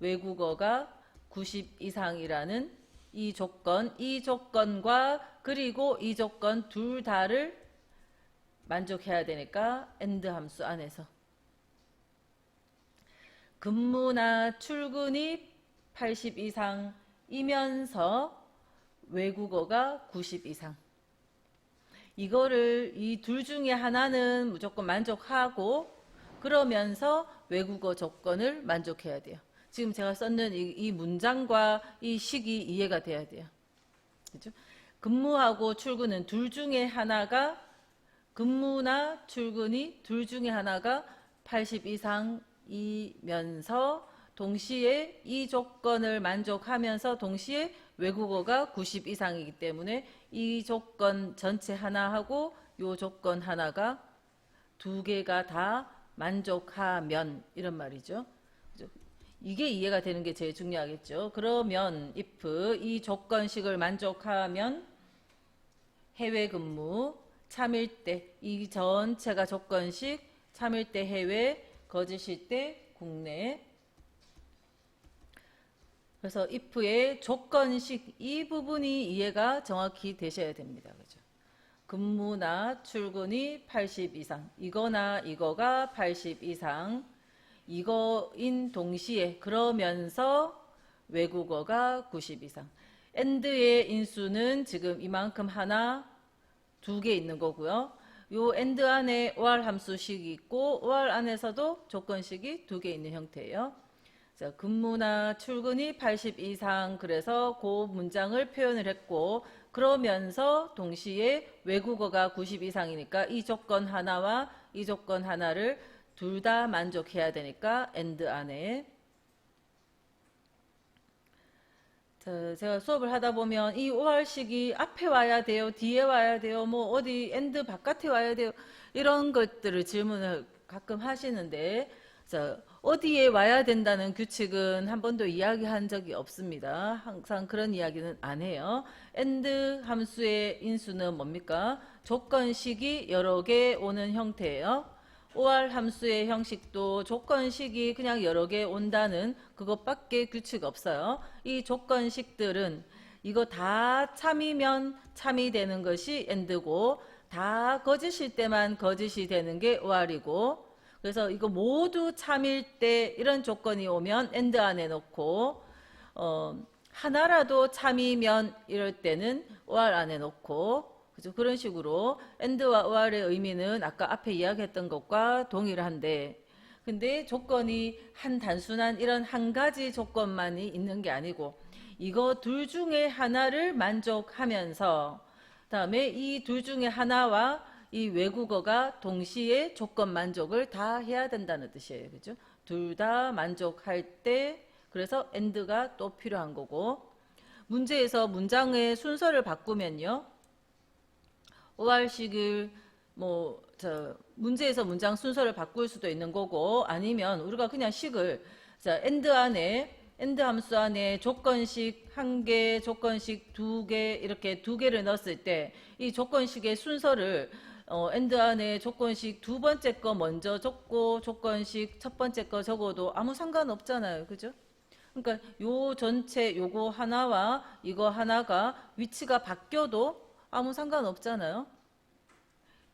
외국어가 90 이상이라는 이 조건과 그리고 이 조건 둘 다를 만족해야 되니까 and 함수 안에서 근무나 출근이 80 이상이면서 외국어가 90 이상 이거를 이 둘 중에 하나는 무조건 만족하고 그러면서 외국어 조건을 만족해야 돼요. 지금 제가 썼는 이 문장과 이 식이 이해가 돼야 돼요. 그죠? 근무하고 출근은 둘 중에 하나가 근무나 출근이 둘 중에 하나가 80 이상이면서 동시에 이 조건을 만족하면서 동시에 외국어가 90 이상이기 때문에 이 조건 전체 하나하고 이 조건 하나가 두 개가 다 만족하면 이런 말이죠. 이게 이해가 되는 게 제일 중요하겠죠. 그러면 if 이 조건식을 만족하면 해외 근무, 참일 때 이 전체가 조건식, 참일 때 해외, 거짓일 때 국내. 그래서 if의 조건식 이 부분이 이해가 정확히 되셔야 됩니다. 그죠? 근무나 출근이 80 이상, 이거나 이거가 80 이상, 이거인 동시에 그러면서 외국어가 90 이상. and의 인수는 지금 이만큼 하나, 두 개 있는 거고요. 요 and 안에 or 함수식이 있고 or 안에서도 조건식이 두 개 있는 형태예요. 자, 근무나 출근이 80 이상 그래서 그 문장을 표현을 했고 그러면서 동시에 외국어가 90 이상이니까 이 조건 하나와 이 조건 하나를 둘 다 만족해야 되니까 and 안에 자, 제가 수업을 하다 보면 이 or식이 앞에 와야 돼요, 뒤에 와야 돼요, 뭐 어디 and 바깥에 와야 돼요 이런 것들을 질문을 가끔 하시는데 자, 어디에 와야 된다는 규칙은 한 번도 이야기한 적이 없습니다. 항상 그런 이야기는 안 해요. and 함수의 인수는 뭡니까? 조건식이 여러 개 오는 형태예요. OR 함수의 형식도 조건식이 그냥 여러 개 온다는 그것밖에 규칙 없어요. 이 조건식들은 이거 다 참이면 참이 되는 것이 AND고 다 거짓일 때만 거짓이 되는 게 OR이고, 그래서 이거 모두 참일 때 이런 조건이 오면 AND 안에 넣고 하나라도 참이면 이럴 때는 OR 안에 넣고, 그죠? 그런 식으로 AND와 OR의 의미는 아까 앞에 이야기했던 것과 동일한데, 근데 조건이 단순한 이런 한 가지 조건만이 있는 게 아니고 이거 둘 중에 하나를 만족하면서 다음에 이 둘 중에 하나와 이 외국어가 동시에 조건 만족을 다 해야 된다는 뜻이에요. 그죠? 둘 다 만족할 때 그래서 AND가 또 필요한 거고, 문제에서 문장의 순서를 바꾸면요. OR식을 문제에서 문장 순서를 바꿀 수도 있는 거고, 아니면 우리가 그냥 식을 AND 함수 안에 조건식 1개, 조건식 2개 이렇게 2개를 넣었을 때 이 조건식의 순서를 AND 안에 조건식 두 번째 거 먼저 적고 조건식 첫 번째 거 적어도 아무 상관없잖아요. 그죠? 그러니까 요 전체 요거 하나와 이거 하나가 위치가 바뀌어도 아무 상관없잖아요.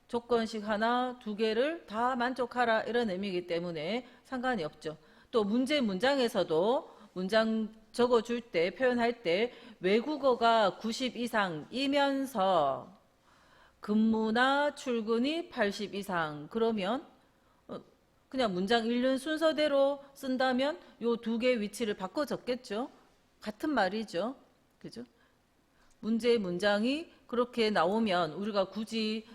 조건식 하나, 2개를 다 만족하라 이런 의미이기 때문에 상관이 없죠. 또 문장에서도 문장 적어줄 때, 표현할 때 외국어가 90 이상이면서 근무나 출근이 80 이상 그러면 그냥 문장 읽는 순서대로 쓴다면 요 2개 위치를 바꿔 적겠죠. 같은 말이죠. 그죠? 문장이 그렇게 나오면 우리가 굳이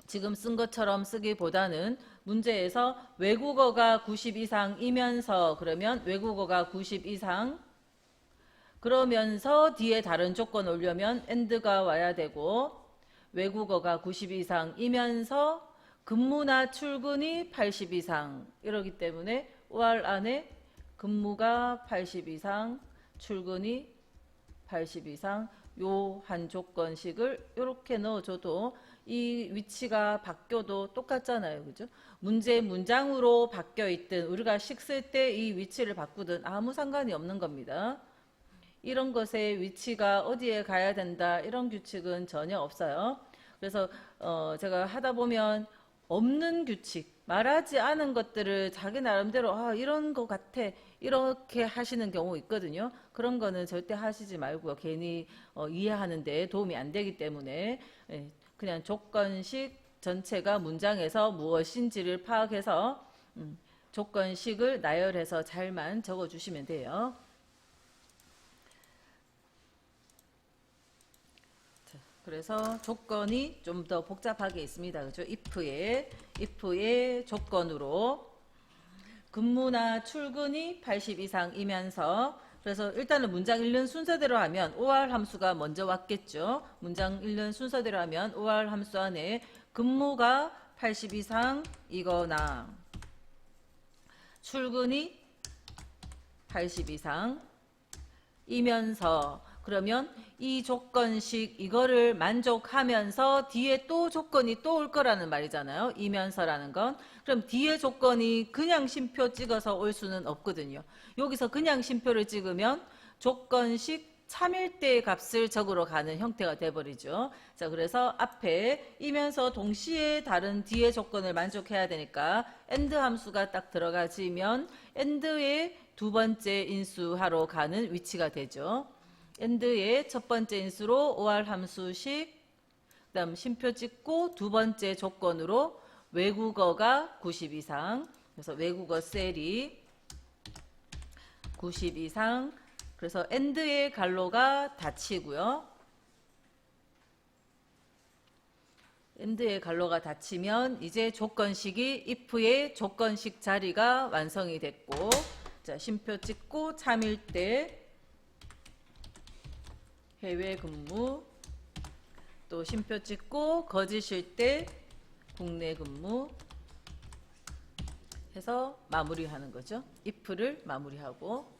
지금 쓴 것처럼 쓰기보다는 문제에서 외국어가 90 이상이면서 그러면 외국어가 90 이상 그러면서 뒤에 다른 조건 올려면 AND가 와야 되고, 외국어가 90 이상이면서 근무나 출근이 80 이상 이러기 때문에 OR 안에 근무가 80 이상, 출근이 80 이상 요 한 조건식을 이렇게 넣어줘도 이 위치가 바뀌어도 똑같잖아요. 그죠? 문장으로 바뀌어 있든 우리가 식 쓸 때 이 위치를 바꾸든 아무 상관이 없는 겁니다. 이런 것의 위치가 어디에 가야 된다 이런 규칙은 전혀 없어요. 그래서 제가 하다 보면 없는 규칙, 말하지 않은 것들을 자기 나름대로 이런 것 같아 이렇게 하시는 경우 있거든요. 그런 거는 절대 하시지 말고요. 괜히 이해하는 데 도움이 안 되기 때문에 그냥 조건식 전체가 문장에서 무엇인지를 파악해서 조건식을 나열해서 잘만 적어주시면 돼요. 그래서 조건이 좀 더 복잡하게 있습니다. 그죠? if의 조건으로 근무나 출근이 80 이상이면서, 그래서 일단은 문장 읽는 순서대로 하면 OR 함수가 먼저 왔겠죠. 문장 읽는 순서대로 하면 OR 함수 안에 근무가 80 이상이거나 출근이 80 이상이면서, 그러면 이 조건식 이거를 만족하면서 뒤에 또 조건이 또 올 거라는 말이잖아요. 이면서라는 건. 그럼 뒤에 조건이 그냥 쉼표 찍어서 올 수는 없거든요. 여기서 그냥 쉼표를 찍으면 조건식 참일대의 값을 적으러 가는 형태가 돼버리죠. 자, 그래서 앞에 이면서 동시에 다른 뒤의 조건을 만족해야 되니까 AND 함수가 딱 들어가지면 AND의 두 번째 인수하러 가는 위치가 되죠. AND의 첫 번째 인수로 OR 함수식, 그 다음 쉼표 찍고 두 번째 조건으로 외국어가 90 이상, 그래서 외국어 셀이 90 이상, 그래서 AND의 갈로가 닫히고요. AND의 갈로가 닫히면 이제 조건식이 if의 조건식 자리가 완성이 됐고, 자, 쉼표 찍고 참일대 해외 근무, 또 쉼표 찍고 거짓일 때 국내 근무 해서 마무리하는 거죠. if를 마무리하고,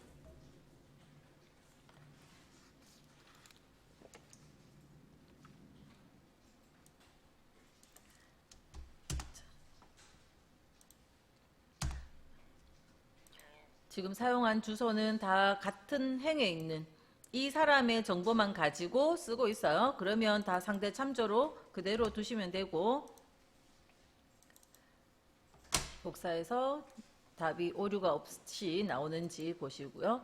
지금 사용한 주소는 다 같은 행에 있는 이 사람의 정보만 가지고 쓰고 있어요. 그러면 다 상대 참조로 그대로 두시면 되고, 복사해서 답이 오류가 없이 나오는지 보시고요.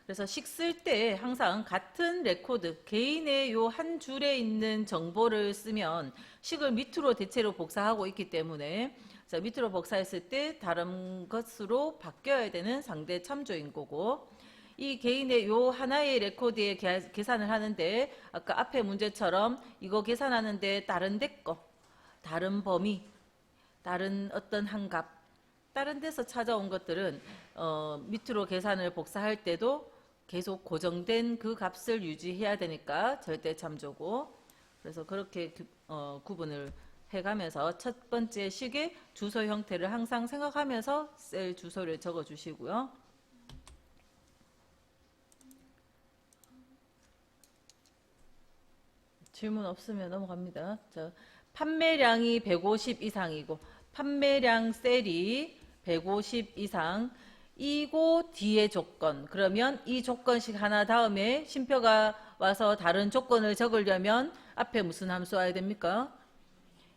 그래서 식 쓸 때 항상 같은 레코드, 개인의 요 한 줄에 있는 정보를 쓰면 식을 밑으로 대체로 복사하고 있기 때문에, 자, 밑으로 복사했을 때 다른 것으로 바뀌어야 되는 상대 참조인 거고, 이 개인의 요 하나의 레코드에 계산을 하는데 아까 앞에 문제처럼 이거 계산하는데 다른 데 거, 다른 범위, 다른 어떤 한 값, 다른 데서 찾아온 것들은 밑으로 계산을 복사할 때도 계속 고정된 그 값을 유지해야 되니까 절대 참조고, 그래서 그렇게 구분을 해가면서 첫 번째 식의 주소 형태를 항상 생각하면서 셀 주소를 적어 주시고요. 질문 없으면 넘어갑니다. 자, 판매량이 150 이상이고 판매량 셀이 150 이상 이고 뒤에 조건, 그러면 이 조건식 하나 다음에 쉼표가 와서 다른 조건을 적으려면 앞에 무슨 함수 와야 됩니까?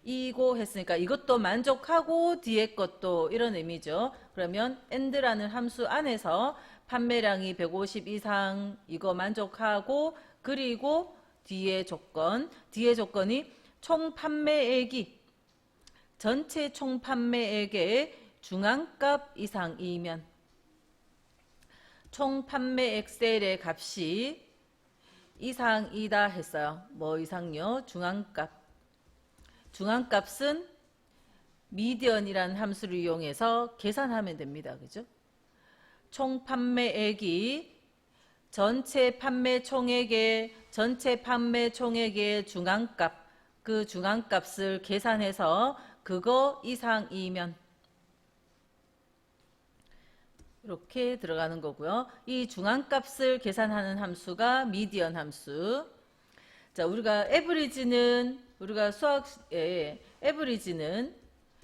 이고 했으니까 이것도 만족하고 뒤에 것도, 이런 의미죠. 그러면 and라는 함수 안에서 판매량이 150 이상 이거 만족하고, 그리고 뒤에 조건이 총 판매액이 전체 총 판매액의 중앙값 이상이면, 총 판매액 셀의 값이 이상이다 했어요. 뭐 이상요? 중앙값은 미디언이라는 함수를 이용해서 계산하면 됩니다. 그죠? 총 판매액이 전체 판매 총액의 중앙값, 그 중앙값을 계산해서 그거 이상이면 이렇게 들어가는 거고요. 이 중앙값을 계산하는 함수가 미디언 함수. 자, 우리가 수학에 에버리지는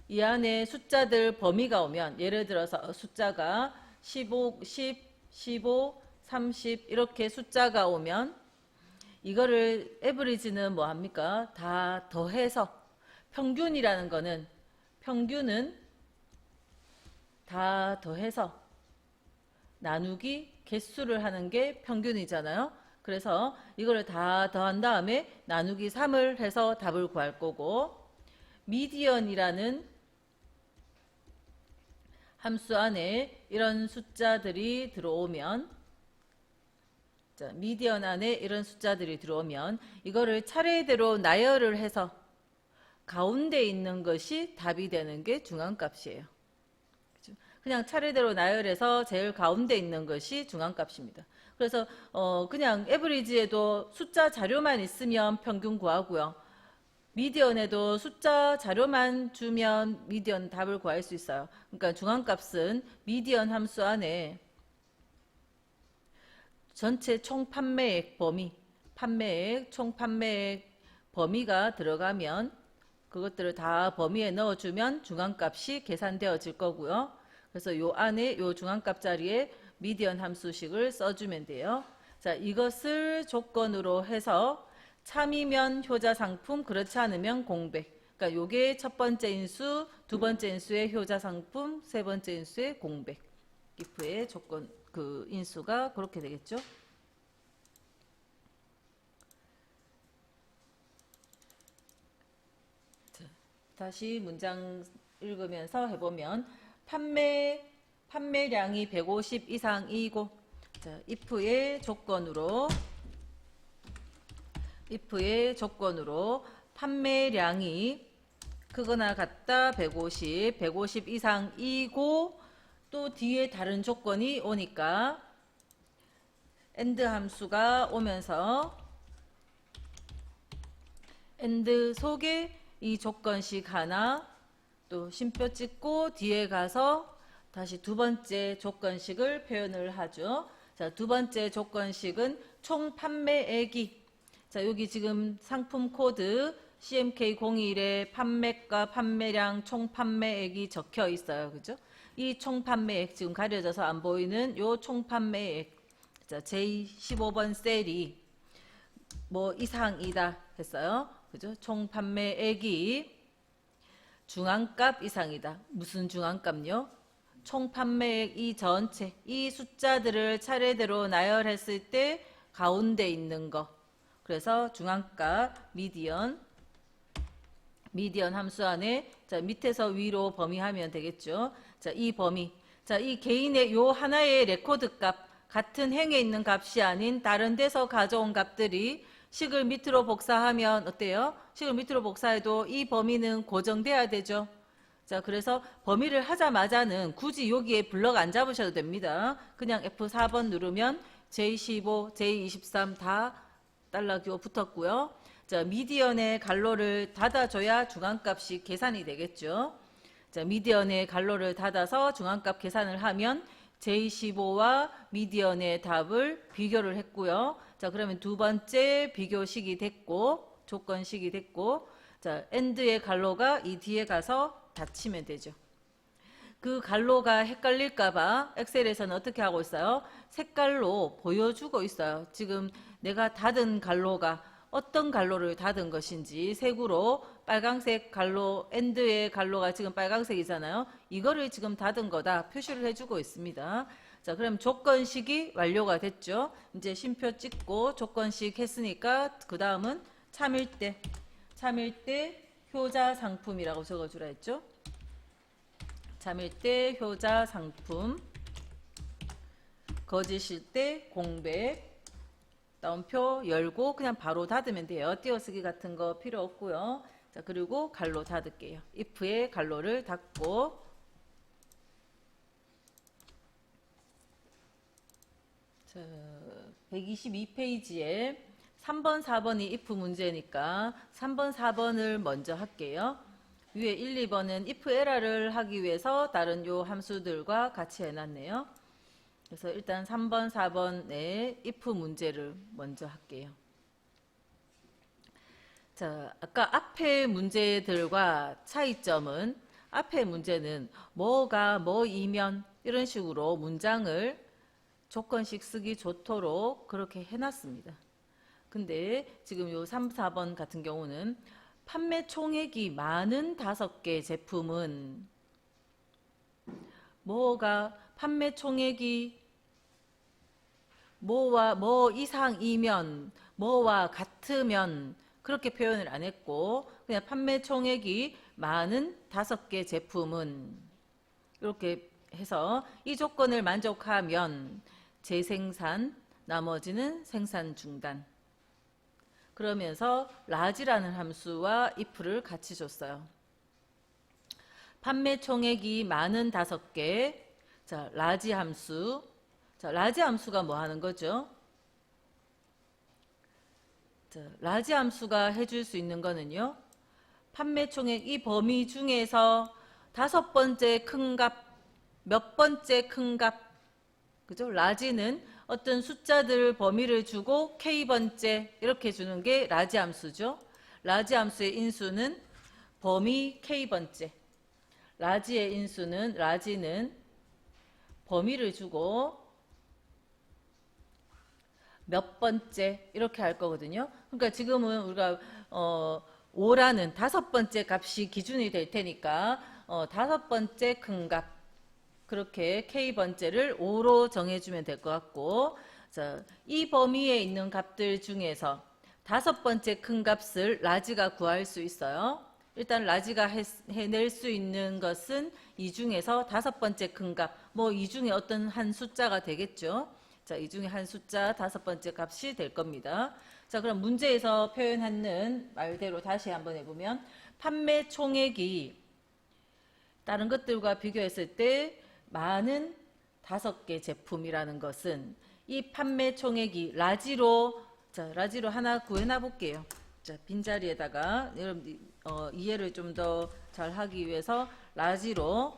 이 안에 숫자들 범위가 오면, 예를 들어서 숫자가 15, 10, 15, 30 이렇게 숫자가 오면 이거를 에버리지는 뭐 합니까? 다 더해서, 평균은 다 더해서 나누기 개수를 하는 게 평균이잖아요. 그래서 이거를 다 더한 다음에 나누기 3을 해서 답을 구할 거고, 미디언이라는 함수 안에 이런 숫자들이 들어오면, 자, 미디언 안에 이런 숫자들이 들어오면 이거를 차례대로 나열을 해서 가운데 있는 것이 답이 되는 게 중앙값이에요. 그냥 차례대로 나열해서 제일 가운데 있는 것이 중앙값입니다. 그래서 그냥 에버리지에도 숫자 자료만 있으면 평균 구하고요. 미디언에도 숫자 자료만 주면 미디언 답을 구할 수 있어요. 그러니까 중앙값은 미디언 함수 안에 전체 총 판매액 범위, 총 판매액 범위가 들어가면 그것들을 다 범위에 넣어주면 중앙값이 계산되어질 거고요. 그래서 요 안에 요 중앙값 자리에 미디언 함수식을 써주면 돼요. 자, 이것을 조건으로 해서 참이면 효자 상품, 그렇지 않으면 공백. 그러니까 요게 첫 번째 인수, 두 번째 인수의 효자 상품, 세 번째 인수의 공백. if의 조건, 그 인수가 그렇게 되겠죠. 자, 다시 문장 읽으면서 해보면, 판매량이 150 이상이고, 자, if의 조건으로 판매량이 크거나 같다 150 이상이고, 또 뒤에 다른 조건이 오니까 and 함수가 오면서 and 속에 이 조건식 하나, 또 쉼표 찍고 뒤에 가서 다시 두 번째 조건식을 표현을 하죠. 자, 두 번째 조건식은 총 판매액이, 자, 여기 지금 상품 코드 CMK01에 판매가, 판매량, 총 판매액이 적혀 있어요. 그죠? 이 총 판매액 지금 가려져서 안 보이는 요 총 판매액 자, J15번 셀이 뭐 이상이다 했어요. 그죠? 총 판매액이 중앙값 이상이다. 무슨 중앙값요? 총 판매액 이 전체 이 숫자들을 차례대로 나열했을 때 가운데 있는 거. 그래서 중앙값 미디언 함수 안에 자, 밑에서 위로 범위하면 되겠죠. 자, 이 범위. 자, 이 개인의 요 하나의 레코드 값 같은 행에 있는 값이 아닌 다른 데서 가져온 값들이 식을 밑으로 복사하면 어때요? 식을 밑으로 복사해도 이 범위는 고정돼야 되죠. 자, 그래서 범위를 하자마자는 굳이 여기에 블럭 안 잡으셔도 됩니다. 그냥 F4번 누르면 J15, J23 다 달라고 붙었고요. 자, 미디언의 갈로를 닫아줘야 중앙값이 계산이 되겠죠. 자, 미디언의 갈로를 닫아서 중앙값 계산을 하면 J15와 미디언의 답을 비교를 했고요. 자, 그러면 두 번째 비교식이 됐고, 조건식이 됐고, 자, end의 갈로가 이 뒤에 가서 닫히면 되죠. 그 갈로가 헷갈릴까봐 엑셀에서는 어떻게 하고 있어요? 색깔로 보여주고 있어요. 지금 내가 닫은 갈로가 어떤 갈로를 닫은 것인지 색으로 빨강색 갈로, end의 갈로가 지금 빨강색이잖아요. 이거를 지금 닫은 거다 표시를 해주고 있습니다. 자, 그럼 조건식이 완료가 됐죠. 이제 쉼표 찍고 조건식 했으니까 그 다음은 참일대 효자 상품이라고 적어주라 했죠. 참일대 효자 상품 거짓일 때 공백 다운표 열고 그냥 바로 닫으면 돼요. 띄어쓰기 같은 거 필요 없고요. 자, 그리고 갈로 닫을게요. if의 갈로를 닫고 자, 122페이지에 3번, 4번이 if 문제니까 3번, 4번을 먼저 할게요. 위에 1, 2번은 if 에러를 하기 위해서 다른 요 함수들과 같이 해놨네요. 그래서 일단 3번, 4번의 if 문제를 먼저 할게요. 자, 아까 앞에 문제들과 차이점은 앞에 문제는 뭐가 뭐이면 이런 식으로 문장을 조건식 쓰기 좋도록 그렇게 해놨습니다. 근데 지금 요 3, 4번 같은 경우는 판매 총액이 많은 5개 제품은 뭐가 판매 총액이 뭐와 뭐 이상이면 뭐와 같으면 그렇게 표현을 안 했고 그냥 판매 총액이 많은 5개 제품은 이렇게 해서 이 조건을 만족하면 재생산 나머지는 생산 중단 그러면서 라지라는 함수와 if를 같이 줬어요. 판매 총액이 많은 5개 자, 라지 함수 자, 라지 함수가 뭐 하는 거죠? 자, 라지 함수가 해줄 수 있는 거는요. 판매 총액 이 범위 중에서 5번째 큰 값, 몇 번째 큰 값, 그죠? 라지는 어떤 숫자들 범위를 주고 k번째 이렇게 주는 게 라지 함수죠. 라지 함수의 인수는 범위 k번째. 라지의 인수는 라지는 범위를 주고 몇 번째 이렇게 할 거거든요. 그러니까 지금은 우리가 5라는 5번째 값이 기준이 될 테니까 5번째 큰 값 그렇게 k번째를 5로 정해주면 될 것 같고 자, 이 범위에 있는 값들 중에서 5번째 큰 값을 라지가 구할 수 있어요. 일단 라지가 해낼 수 있는 것은 이 중에서 5번째 큰 값, 뭐 이 중에 어떤 한 숫자가 되겠죠. 자, 이 중에 한 숫자 5번째 값이 될 겁니다. 자, 그럼 문제에서 표현하는 말대로 다시 한번 해보면 판매 총액이 다른 것들과 비교했을 때 많은 5개 제품이라는 것은 이 판매 총액이 라지로 자, 라지로 하나 구해놔 볼게요. 자, 빈자리에다가 여러분 이해를 좀 더 잘 하기 위해서 라지로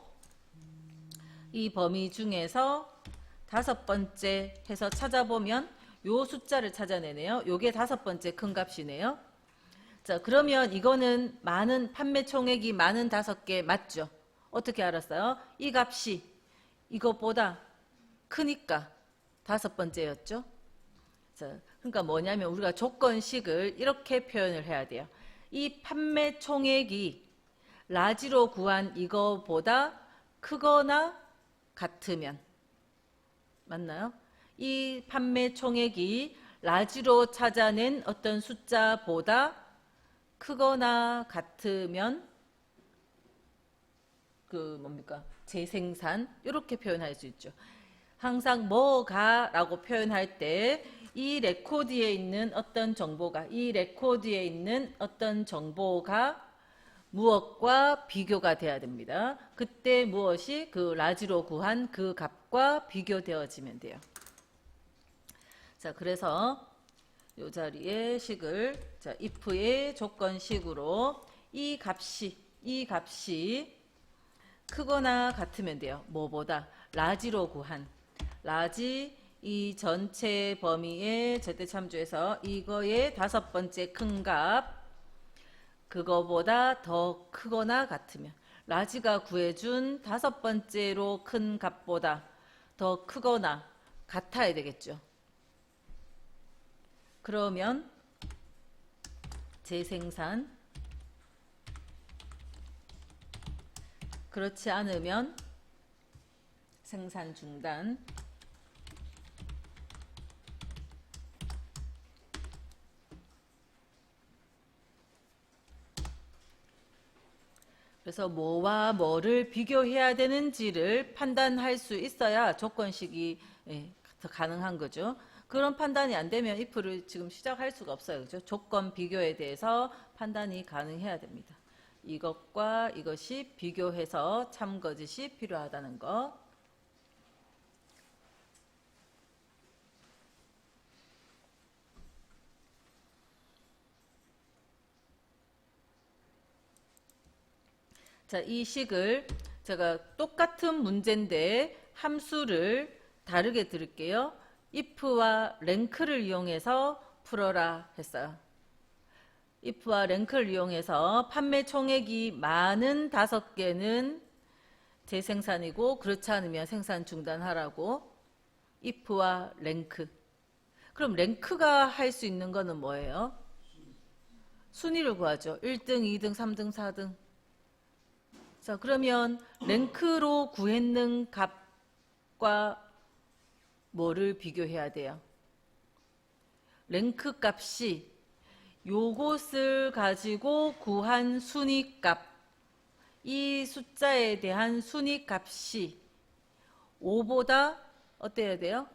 이 범위 중에서 5번째 해서 찾아보면 요 숫자를 찾아내네요. 요게 5번째 큰 값이네요. 자, 그러면 이거는 많은 판매 총액이 많은 5개 맞죠? 어떻게 알았어요? 이 값이 이것보다 크니까 다섯 번째였죠. 자, 그러니까 뭐냐면 우리가 조건식을 이렇게 표현을 해야 돼요. 이 판매 총액이 라지로 구한 이거보다 크거나 같으면, 맞나요? 이 판매 총액이 라지로 찾아낸 어떤 숫자보다 크거나 같으면 그 뭡니까? 재생산, 이렇게 표현할 수 있죠. 항상 뭐가 라고 표현할 때 이 레코드에 있는 어떤 정보가, 이 레코드에 있는 어떤 정보가 무엇과 비교가 돼야 됩니다. 그때 무엇이 그 라지로 구한 그 값과 비교되어지면 돼요. 자, 그래서 이 자리에 식을, 자, if의 조건식으로 이 값이 크거나 같으면 돼요. 뭐보다? 라지로 구한. 라지 이 전체 범위의 절대참조에서 이거의 다섯 번째 큰 값, 그거보다 더 크거나 같으면, 라지가 구해준 다섯 번째로 큰 값보다 더 크거나 같아야 되겠죠. 그러면 재생산, 그렇지 않으면 생산 중단. 그래서 뭐와 뭐를 비교해야 되는지를 판단할 수 있어야 조건식이 가능한 거죠. 그런 판단이 안 되면 if를 지금 시작할 수가 없어요. 그죠? 조건 비교에 대해서 판단이 가능해야 됩니다. 이것과 이것이 비교해서 참거짓이 필요하다는 거. 자, 이 식을 제가 똑같은 문제인데 함수를 다르게 드릴게요. if와 랭크를 이용해서 풀어라 했어요. if와 랭크를 이용해서 판매 총액이 많은 5개는 재생산이고 그렇지 않으면 생산 중단하라고. if와 랭크. 그럼 랭크가 할 수 있는 거는 뭐예요? 순위를 구하죠. 1등, 2등, 3등, 4등. 자, 그러면 랭크로 구했는 값과 뭐를 비교해야 돼요? 랭크 값이 요것을 가지고 구한 순위 값, 이 숫자에 대한 순위 값이 5보다 어때야 돼요?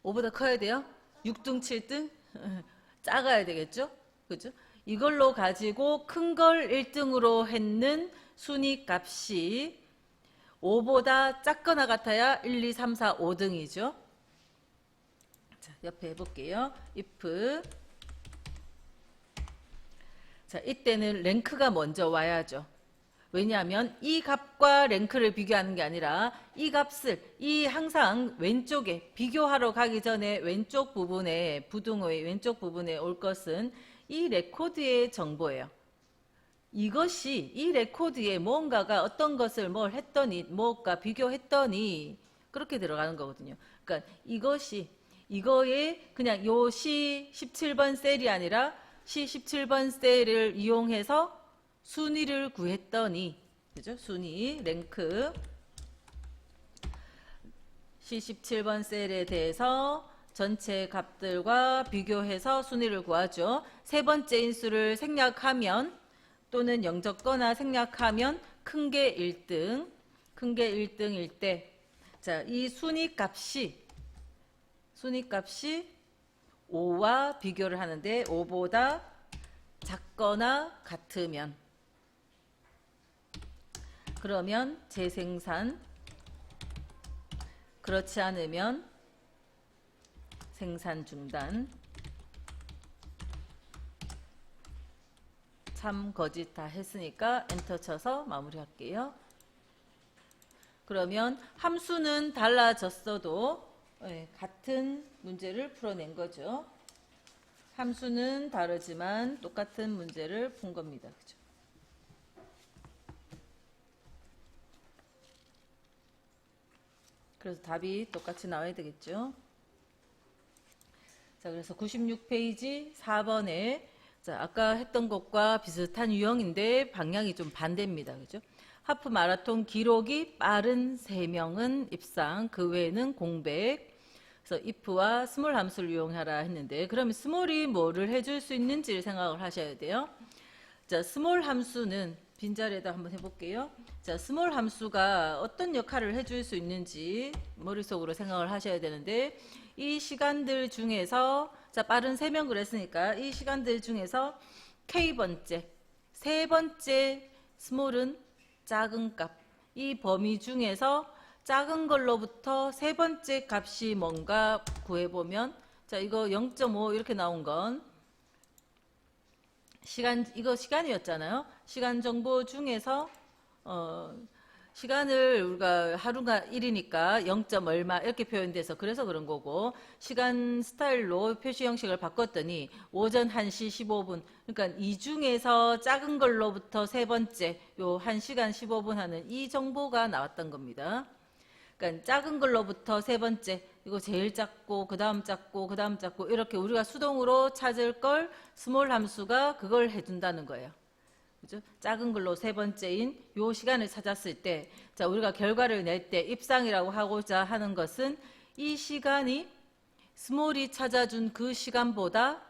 5보다 커야 돼요? 6등, 7등? 작아야 되겠죠? 그죠? 이걸로 가지고 큰 걸 1등으로 했는 순위 값이 5보다 작거나 같아야 1, 2, 3, 4, 5등이죠. 자, 옆에 해볼게요. if. 자, 이때는 랭크가 먼저 와야죠. 왜냐하면 이 값과 랭크를 비교하는 게 아니라 이 값을 항상 왼쪽에 비교하러 가기 전에 왼쪽 부분에 부등호의 왼쪽 부분에 올 것은 이 레코드의 정보예요. 이것이 이 레코드에 뭔가가 어떤 것을 뭘 했더니 무엇과 비교했더니 그렇게 들어가는 거거든요. 그러니까 이거에 그냥 요 C17번 셀이 아니라 C17번 셀을 이용해서 순위를 구했더니, 그죠? 순위, 랭크. C17번 셀에 대해서 전체 값들과 비교해서 순위를 구하죠. 세 번째 인수를 생략하면 또는 영적거나 생략하면 큰 게 1등, 큰 게 1등일 때, 자, 이 순위 값이 5와 비교를 하는데 5보다 작거나 같으면, 그러면 재생산, 그렇지 않으면 생산 중단. 참 거짓 다 했으니까 엔터 쳐서 마무리할게요. 그러면 함수는 달라졌어도 같은 문제를 풀어낸 거죠. 함수는 다르지만 똑같은 문제를 푼 겁니다. 그죠? 그래서 답이 똑같이 나와야 되겠죠. 자, 그래서 96페이지 4번에 자, 아까 했던 것과 비슷한 유형인데 방향이 좀 반대입니다. 그죠? 하프 마라톤 기록이 빠른 3명은 입상, 그 외에는 공백. 그래서 if와 스몰 함수를 이용하라 했는데, 그러면 스몰이 뭐를 해줄 수 있는지를 생각을 하셔야 돼요. 자, 스몰 함수는 빈자리에다 한번 해볼게요. 자, 스몰 함수가 어떤 역할을 해줄 수 있는지 머릿속으로 생각을 하셔야 되는데, 이 시간들 중에서 자, 빠른 3명 그랬으니까 이 시간들 중에서 k번째, 세 번째 스몰은 작은 값, 이 범위 중에서 작은 걸로부터 세 번째 값이 뭔가 구해보면, 자, 이거 0.5 이렇게 나온 건 이거 시간이었잖아요. 시간 정보 중에서 시간을 우리가 하루가 1이니까 0. 얼마 이렇게 표현돼서 그래서 그런 거고, 시간 스타일로 표시 형식을 바꿨더니 오전 1시 15분, 그러니까 이 중에서 작은 걸로부터 세 번째 요 1시간 15분 하는 이 정보가 나왔던 겁니다. 그러니까 작은 걸로부터 세 번째, 이거 제일 작고 그 다음 작고 그 다음 작고 이렇게 우리가 수동으로 찾을 걸 스몰 함수가 그걸 해준다는 거예요. 그죠? 작은 걸로 세 번째인 요 시간을 찾았을 때, 자, 우리가 결과를 낼 때 입상이라고 하고자 하는 것은 이 시간이 스몰이 찾아준 그 시간보다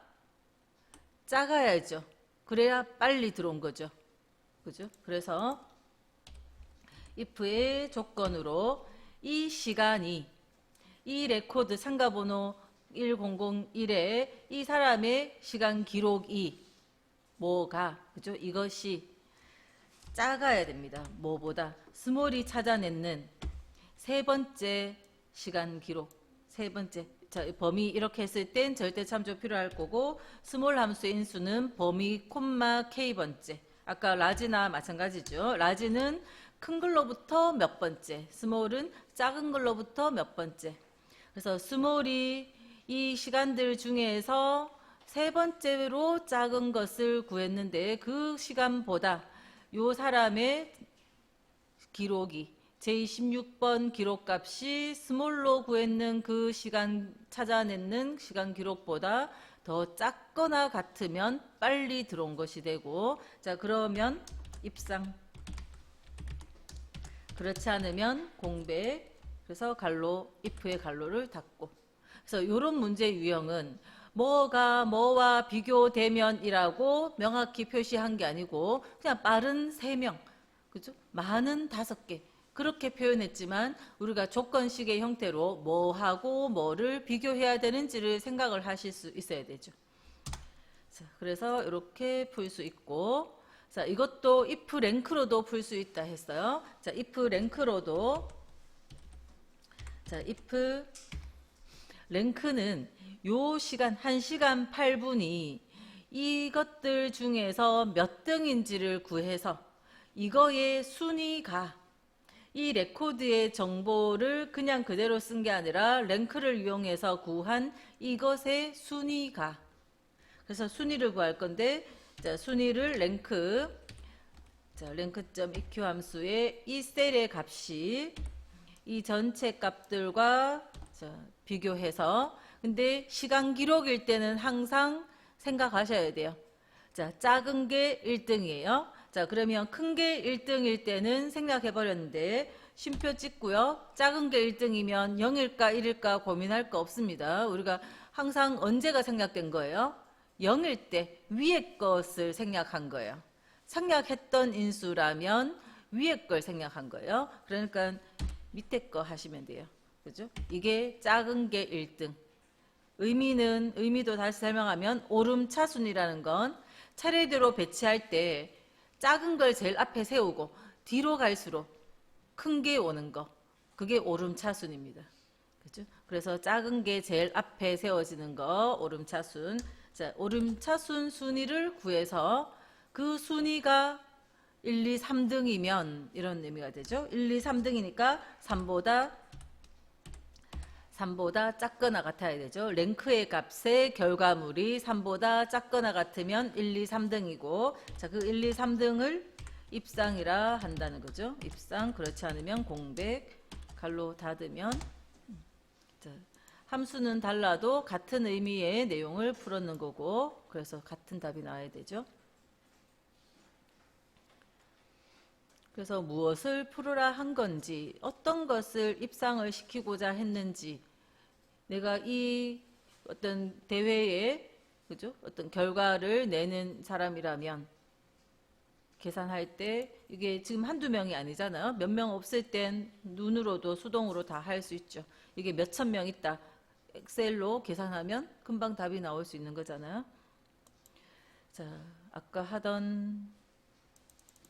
작아야죠. 그래야 빨리 들어온 거죠. 그죠? 그래서 if의 조건으로 이 시간이 이 레코드 상가번호 1001에 이 사람의 시간 기록이 뭐가, 그죠? 이것이 작아야 됩니다. 뭐보다 스몰이 찾아내는 세 번째 시간 기록, 세 번째. 자, 범위 이렇게 했을 땐 절대 참조 필요할 거고, 스몰 함수의 인수는 범위 콤마 k번째. 아까 라지나 마찬가지죠. 라지는 큰 걸로부터 몇 번째, 스몰은 작은 걸로부터 몇 번째. 그래서 스몰이 이 시간들 중에서 세 번째로 작은 것을 구했는데, 그 시간보다 요 사람의 기록이 제16번 기록값이 스몰로 구했는 그 시간 찾아내는 시간 기록보다 더 작거나 같으면 빨리 들어온 것이 되고, 자, 그러면 입상, 그렇지 않으면 공백. 그래서 갈로, if의 갈로를 닫고. 그래서 이런 문제 유형은 뭐가 뭐와 비교되면이라고 명확히 표시한 게 아니고 그냥 빠른 3명, 그죠? 많은 5개 그렇게 표현했지만, 우리가 조건식의 형태로 뭐하고 뭐를 비교해야 되는지를 생각을 하실 수 있어야 되죠. 자, 그래서 이렇게 풀 수 있고, 자, 이것도 if 랭크로도 풀 수 있다 했어요. 자, if 랭크로도, 자, if 랭크는 요 시간 1시간 8분이 이것들 중에서 몇 등인지를 구해서 이거의 순위가 이 레코드의 정보를 그냥 그대로 쓴 게 아니라 랭크를 이용해서 구한 이것의 순위가, 그래서 순위를 구할 건데, 자, 순위를 랭크, 자, 랭크.eq 함수의 이 셀의 값이 이 전체 값들과 자, 비교해서, 근데 시간 기록일 때는 항상 생각하셔야 돼요. 자, 작은 게 1등이에요. 자, 그러면 큰 게 1등일 때는 생각해 버렸는데 쉼표 찍고요. 작은 게 1등이면 0일까 1일까 고민할 거 없습니다. 우리가 항상 언제가 생략된 거예요? 0일 때 위에 것을 생략한 거예요. 생략했던 인수라면 위에 걸 생략한 거예요. 그러니까 밑에 거 하시면 돼요. 그죠? 이게 작은 게 1등. 의미도 다시 설명하면 오름차순이라는 건 차례대로 배치할 때 작은 걸 제일 앞에 세우고 뒤로 갈수록 큰 게 오는 거, 그게 오름차순입니다. 그죠? 그래서 작은 게 제일 앞에 세워지는 거 오름차순. 자, 오름차순 순위를 구해서 그 순위가 1, 2, 3등이면 이런 의미가 되죠. 1, 2, 3등이니까 3보다 작거나 같아야 되죠. 랭크의 값의 결과물이 3보다 작거나 같으면 1, 2, 3등이고, 자, 그 1, 2, 3등을 입상이라 한다는 거죠. 입상, 그렇지 않으면 공백, 갈로 닫으면 자, 함수는 달라도 같은 의미의 내용을 풀었는 거고 그래서 같은 답이 나와야 되죠. 그래서 무엇을 풀으라 한 건지 어떤 것을 입상을 시키고자 했는지 내가 이 어떤 대회에 그죠? 어떤 결과를 내는 사람이라면 계산할 때 이게 지금 한두 명이 아니잖아요. 몇 명 없을 땐 눈으로도 수동으로 다 할 수 있죠. 이게 몇천 명 있다. 엑셀로 계산하면 금방 답이 나올 수 있는 거잖아요. 자, 아까 하던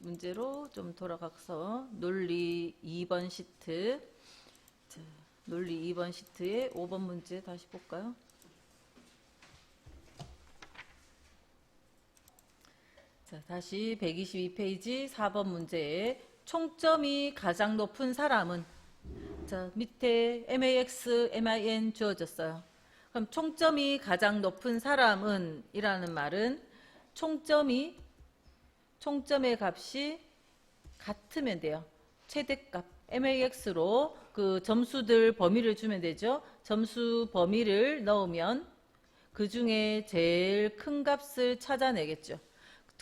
문제로 좀 돌아가서 논리 2번 시트. 자, 논리 2번 시트의 5번 문제 다시 볼까요? 자, 다시 122페이지 4번 문제에 총점이 가장 높은 사람은 자, 밑에 MAX, MIN 주어졌어요. 그럼 총점이 가장 높은 사람은 이라는 말은 총점의 값이 같으면 돼요. 최대값 MAX로 그 점수들 범위를 주면 되죠. 점수 범위를 넣으면 그 중에 제일 큰 값을 찾아내겠죠.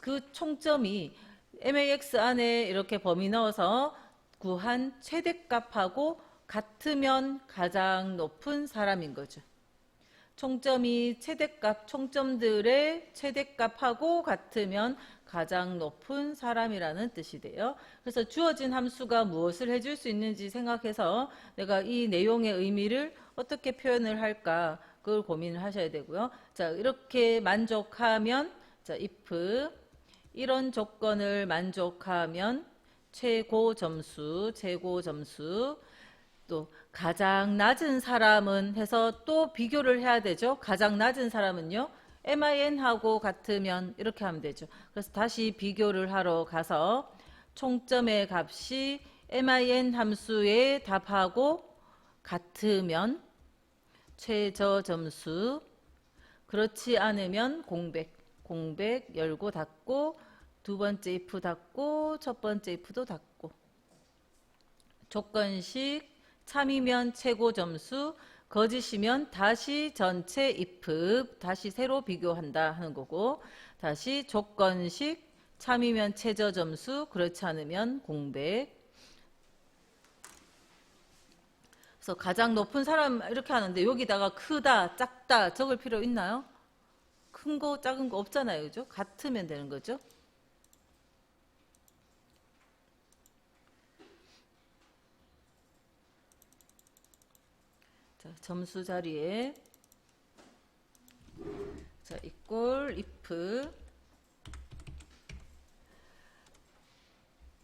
그 총점이 MAX 안에 이렇게 범위 넣어서 구한 최대값하고 같으면 가장 높은 사람인 거죠. 총점이 최대값, 총점들의 최대값하고 같으면 가장 높은 사람이라는 뜻이 돼요. 그래서 주어진 함수가 무엇을 해줄 수 있는지 생각해서 내가 이 내용의 의미를 어떻게 표현을 할까 그걸 고민을 하셔야 되고요. 자, 이렇게 만족하면 자, if 이런 조건을 만족하면 최고 점수 또 가장 낮은 사람은 해서 또 비교를 해야 되죠. 가장 낮은 사람은요. MIN하고 같으면 이렇게 하면 되죠. 그래서 다시 비교를 하러 가서 총점의 값이 MIN 함수의 답하고 같으면 최저 점수 그렇지 않으면 공백 열고 닫고 두 번째 if 닫고 첫 번째 if도 닫고 조건식 참이면 최고 점수 거짓이면 다시 전체 if 다시 새로 비교한다 하는 거고 다시 조건식 참이면 최저 점수 그렇지 않으면 공백. 그래서 가장 높은 사람 이렇게 하는데 여기다가 크다 작다 적을 필요 있나요? 큰 거 작은 거 없잖아요. 그죠? 같으면 되는 거죠. 자, 점수 자리에 자, equal if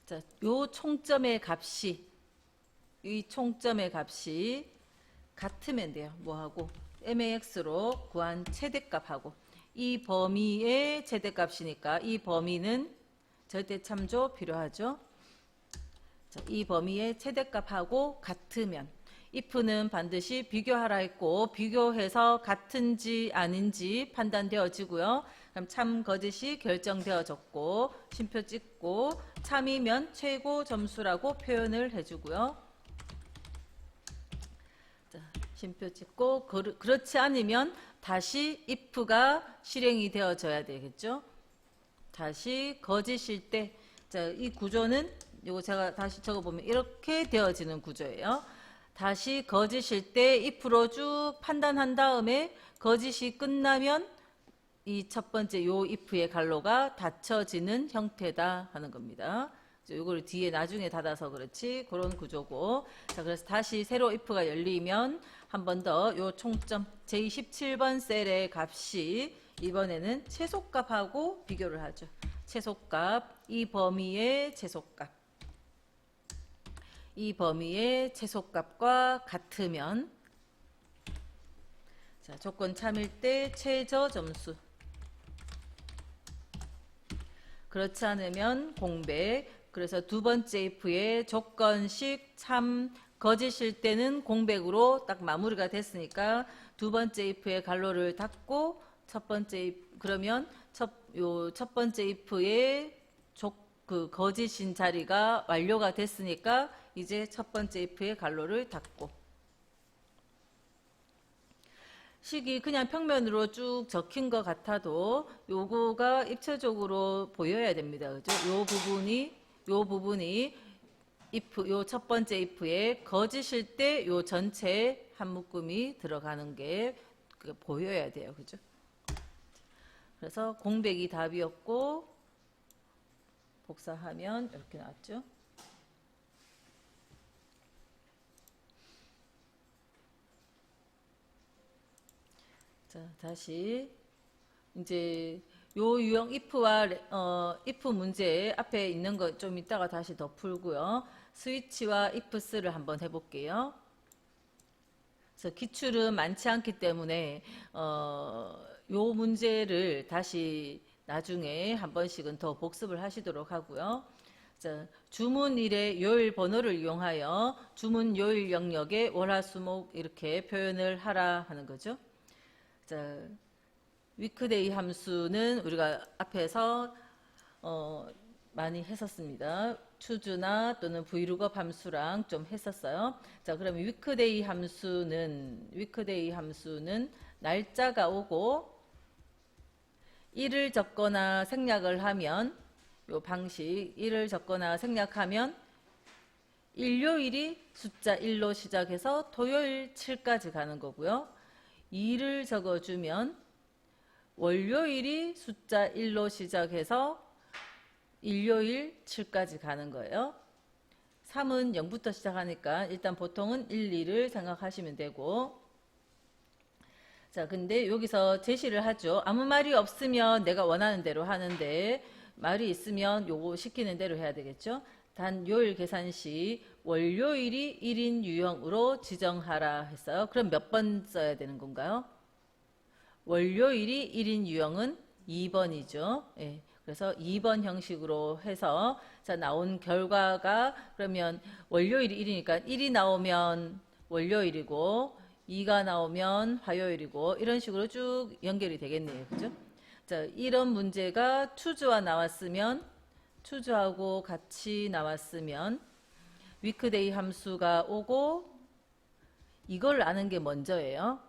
자, 요 총점의 값이 이 총점의 값이 같으면 돼요. 뭐하고? MAX로 구한 최대값하고 이 범위의 최대값이니까 이 범위는 절대 참조 필요하죠. 자, 이 범위의 최대값하고 같으면 if는 반드시 비교하라 했고 비교해서 같은지 아닌지 판단되어지고요. 그럼 참 거짓이 결정되어졌고 쉼표 찍고 참이면 최고 점수라고 표현을 해주고요. 자, 쉼표 찍고 그렇지 않으면 다시 if가 실행이 되어져야 되겠죠. 다시 거짓일 때 자, 이 구조는 이거 제가 다시 적어보면 이렇게 되어지는 구조예요. 다시 거짓일 때 if로 쭉 판단한 다음에 거짓이 끝나면 이 첫 번째 요 if의 갈로가 닫혀지는 형태다 하는 겁니다. 이걸 뒤에 나중에 닫아서 그렇지 그런 구조고 자 그래서 다시 새로 if가 열리면 한 번 더 요 총점 제17번 셀의 값이 이번에는 최소값하고 비교를 하죠. 최소값 이 범위의 최소값 이 범위의 최소값과 같으면 자, 조건 참일 때 최저 점수 그렇지 않으면 공백 그래서 두 번째 if의 조건식 참 거짓일 때는 공백으로 딱 마무리가 됐으니까 두 번째 if의 갈로를 닫고 첫 번째 if 그러면 첫 번째 if의 그 거짓인 자리가 완료가 됐으니까 이제 첫 번째 if의 괄호를 닫고, 식이 그냥 평면으로 쭉 적힌 것 같아도 요거가 입체적으로 보여야 됩니다. 그죠? 요 부분이 if, 요 첫 번째 if에 거짓일 때 요 전체에 한 묶음이 들어가는 게 보여야 돼요. 그죠? 그래서 공백이 답이었고, 복사하면 이렇게 나왔죠. 자, 다시 이제 요 유형 if와 if 문제 앞에 있는 거 좀 이따가 다시 더 풀고요. 스위치와 ifs를 한번 해볼게요. 그래서 기출은 많지 않기 때문에 요 문제를 다시 나중에 한 번씩은 더 복습을 하시도록 하고요. 자, 주문일의 요일 번호를 이용하여 주문 요일 영역에 월화수목 이렇게 표현을 하라 하는 거죠. 자, 위크데이 함수는 우리가 앞에서 많이 했었습니다. 추주나 또는 브이룩업 함수랑 좀 했었어요. 자, 그러면 위크데이 함수는 날짜가 오고 일을 적거나 생략을 하면 요 방식 일을 적거나 생략하면 일요일이 숫자 1로 시작해서 토요일 7까지 가는 거고요. 2를 적어주면 월요일이 숫자 1로 시작해서 일요일 7까지 가는 거예요. 3은 0부터 시작하니까 일단 보통은 1, 2를 생각하시면 되고, 자, 근데 여기서 제시를 하죠. 아무 말이 없으면 내가 원하는 대로 하는데 말이 있으면 요거 시키는 대로 해야 되겠죠. 단 요일 계산 시 월요일이 1인 유형으로 지정하라 했어요. 그럼 몇 번 써야 되는 건가요? 월요일이 1인 유형은 2번이죠. 예, 그래서 2번 형식으로 해서 자, 나온 결과가 그러면 월요일이 1이니까 1이 나오면 월요일이고 2가 나오면 화요일이고 이런 식으로 쭉 연결이 되겠네요. 그죠? 자, 이런 문제가 추주와 나왔으면 추주하고 같이 나왔으면 위크데이 함수가 오고 이걸 아는 게 먼저예요.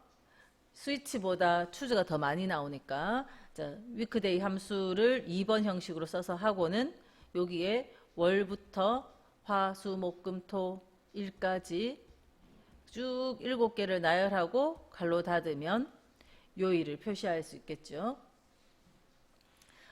스위치보다 추주가 더 많이 나오니까 자, 위크데이 함수를 2번 형식으로 써서 하고는 여기에 월부터 화, 수, 목, 금, 토, 일까지 쭉 7개를 나열하고 괄호 닫으면 요일을 표시할 수 있겠죠.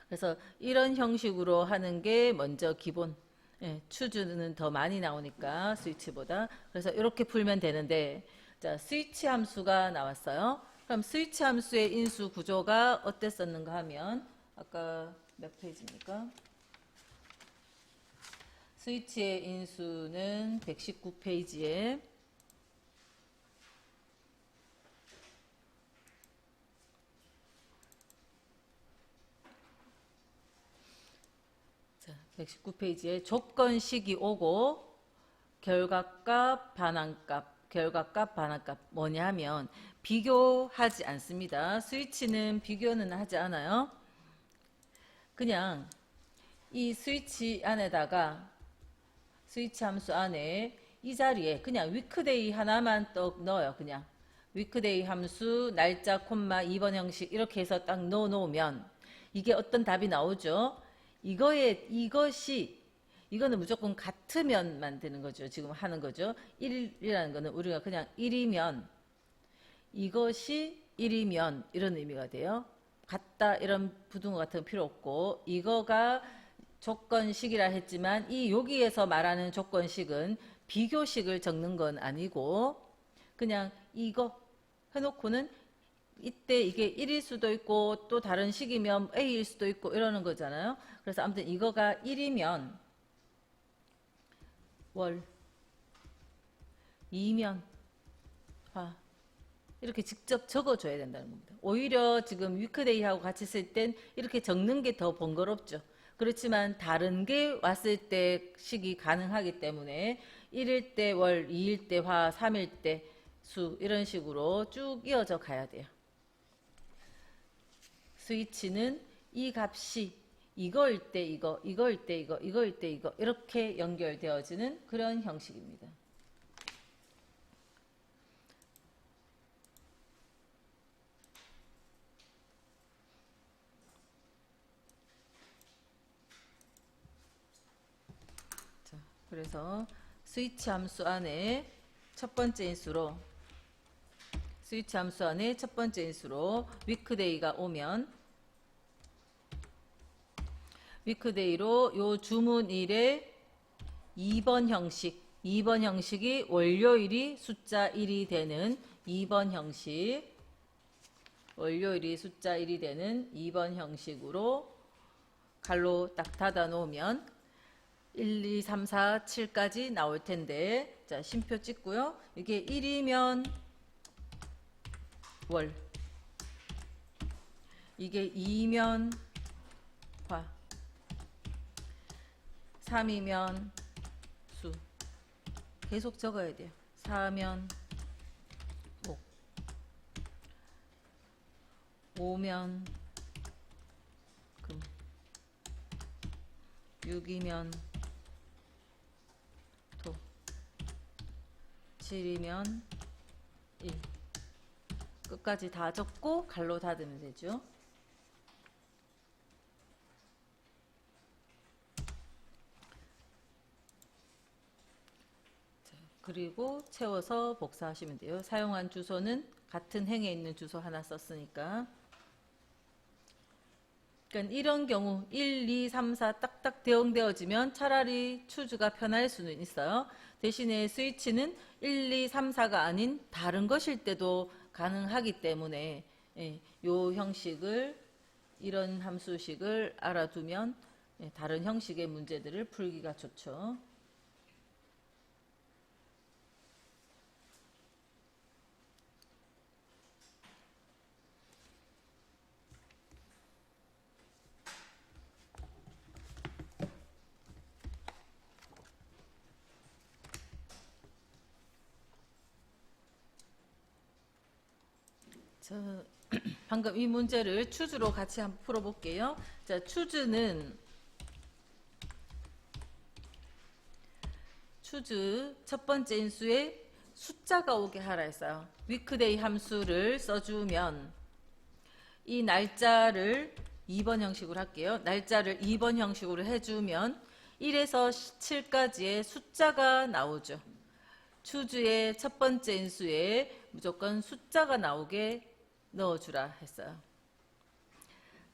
그래서 이런 형식으로 하는 게 먼저 기본. 예, 추주는 더 많이 나오니까 스위치보다. 그래서 이렇게 풀면 되는데 자, 스위치 함수가 나왔어요. 그럼 스위치 함수의 인수 구조가 어땠었는가 하면 아까 몇 페이지입니까? 스위치의 인수는 119페이지에 자, 119페이지에 조건식이 오고 결과값, 반환값 뭐냐 하면 비교하지 않습니다. 스위치는 비교는 하지 않아요. 그냥 이 스위치 안에다가 스위치 함수 안에 이 자리에 그냥 위크데이 하나만 또 넣어요. 그냥 위크데이 함수 날짜 콤마 2번 형식 이렇게 해서 딱 넣어 놓으면 이게 어떤 답이 나오죠. 이거는 무조건 같으면 되는 거죠. 지금 하는 거죠. 1이라는 거는 우리가 그냥 1이면 이것이 1이면 이런 의미가 돼요. 같다 이런 부등호 같은 거 필요 없고 이거가 조건식이라 했지만 이 여기에서 말하는 조건식은 비교식을 적는 건 아니고 그냥 이거 해놓고는 이때 이게 1일 수도 있고 또 다른 식이면 A일 수도 있고 이러는 거잖아요. 그래서 아무튼 이거가 1이면 월, 2면 화 이렇게 직접 적어줘야 된다는 겁니다. 오히려 지금 위크데이하고 같이 쓸 땐 이렇게 적는 게 더 번거롭죠. 그렇지만 다른 게 왔을 때 식이 가능하기 때문에 1일 때 월, 2일 때 화, 3일 때 수 이런 식으로 쭉 이어져 가야 돼요. 스위치는 이 값이 이거일 때 이거, 이거일 때 이거, 이거일 때 이거 이렇게 연결되어지는 그런 형식입니다. 자, 그래서 스위치 함수 안에 첫 번째 인수로 스위치 함수 안에 첫 번째 인수로 위크데이가 오면 위크데이로 요 주문일의 2번 형식이 월요일이 숫자 1이 되는 2번 형식, 월요일이 숫자 1이 되는 2번 형식으로 갈로 딱 닫아 놓으면 1, 2, 3, 4, 7까지 나올 텐데, 자, 쉼표 찍고요. 이게 1이면 월, 이게 2면 화, 3이면 수, 계속 적어야 돼요. 4면 목, 5면 금, 6이면 토, 7이면 일. 끝까지 다 적고 갈로 닫으면 되죠. 자, 그리고 채워서 복사하시면 돼요. 사용한 주소는 같은 행에 있는 주소 하나 썼으니까. 그러니까 이런 경우 1, 2, 3, 4 딱딱 대응되어지면 차라리 추주가 편할 수는 있어요. 대신에 스위치는 1, 2, 3, 4가 아닌 다른 것일 때도 가능하기 때문에 요 형식을, 이런 함수식을 알아두면 다른 형식의 문제들을 풀기가 좋죠. 자, 방금 이 문제를 추주로 같이 한번 풀어볼게요. 자, 추주 첫 번째 인수에 숫자가 오게 하라 했어요. 위크데이 함수를 써주면 이 날짜를 2번 형식으로 할게요. 날짜를 2번 형식으로 해주면 1에서 7까지의 숫자가 나오죠. 추주의 첫 번째 인수에 무조건 숫자가 나오게 넣어주라 했어요.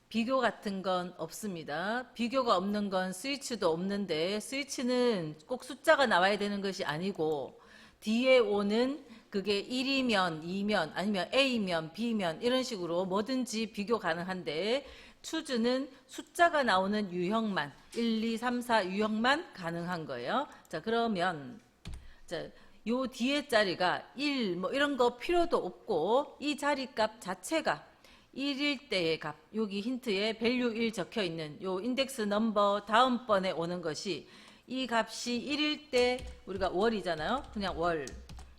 비교 같은 건 없습니다. 비교가 없는 건 스위치도 없는데, 스위치는 꼭 숫자가 나와야 되는 것이 아니고 뒤에 오는 그게 1이면 2면 아니면 A면 B면 이런 식으로 뭐든지 비교 가능한데, 추주는 숫자가 나오는 유형만 1, 2, 3, 4 유형만 가능한 거예요. 자, 그러면 자, 요 뒤에 자리가 1 뭐 이런 거 필요도 없고 이 자리값 자체가 1일 때의 값, 여기 힌트에 value 1 적혀 있는 요 인덱스 넘버 다음번에 오는 것이 이 값이 1일 때 우리가 월이잖아요. 그냥 월,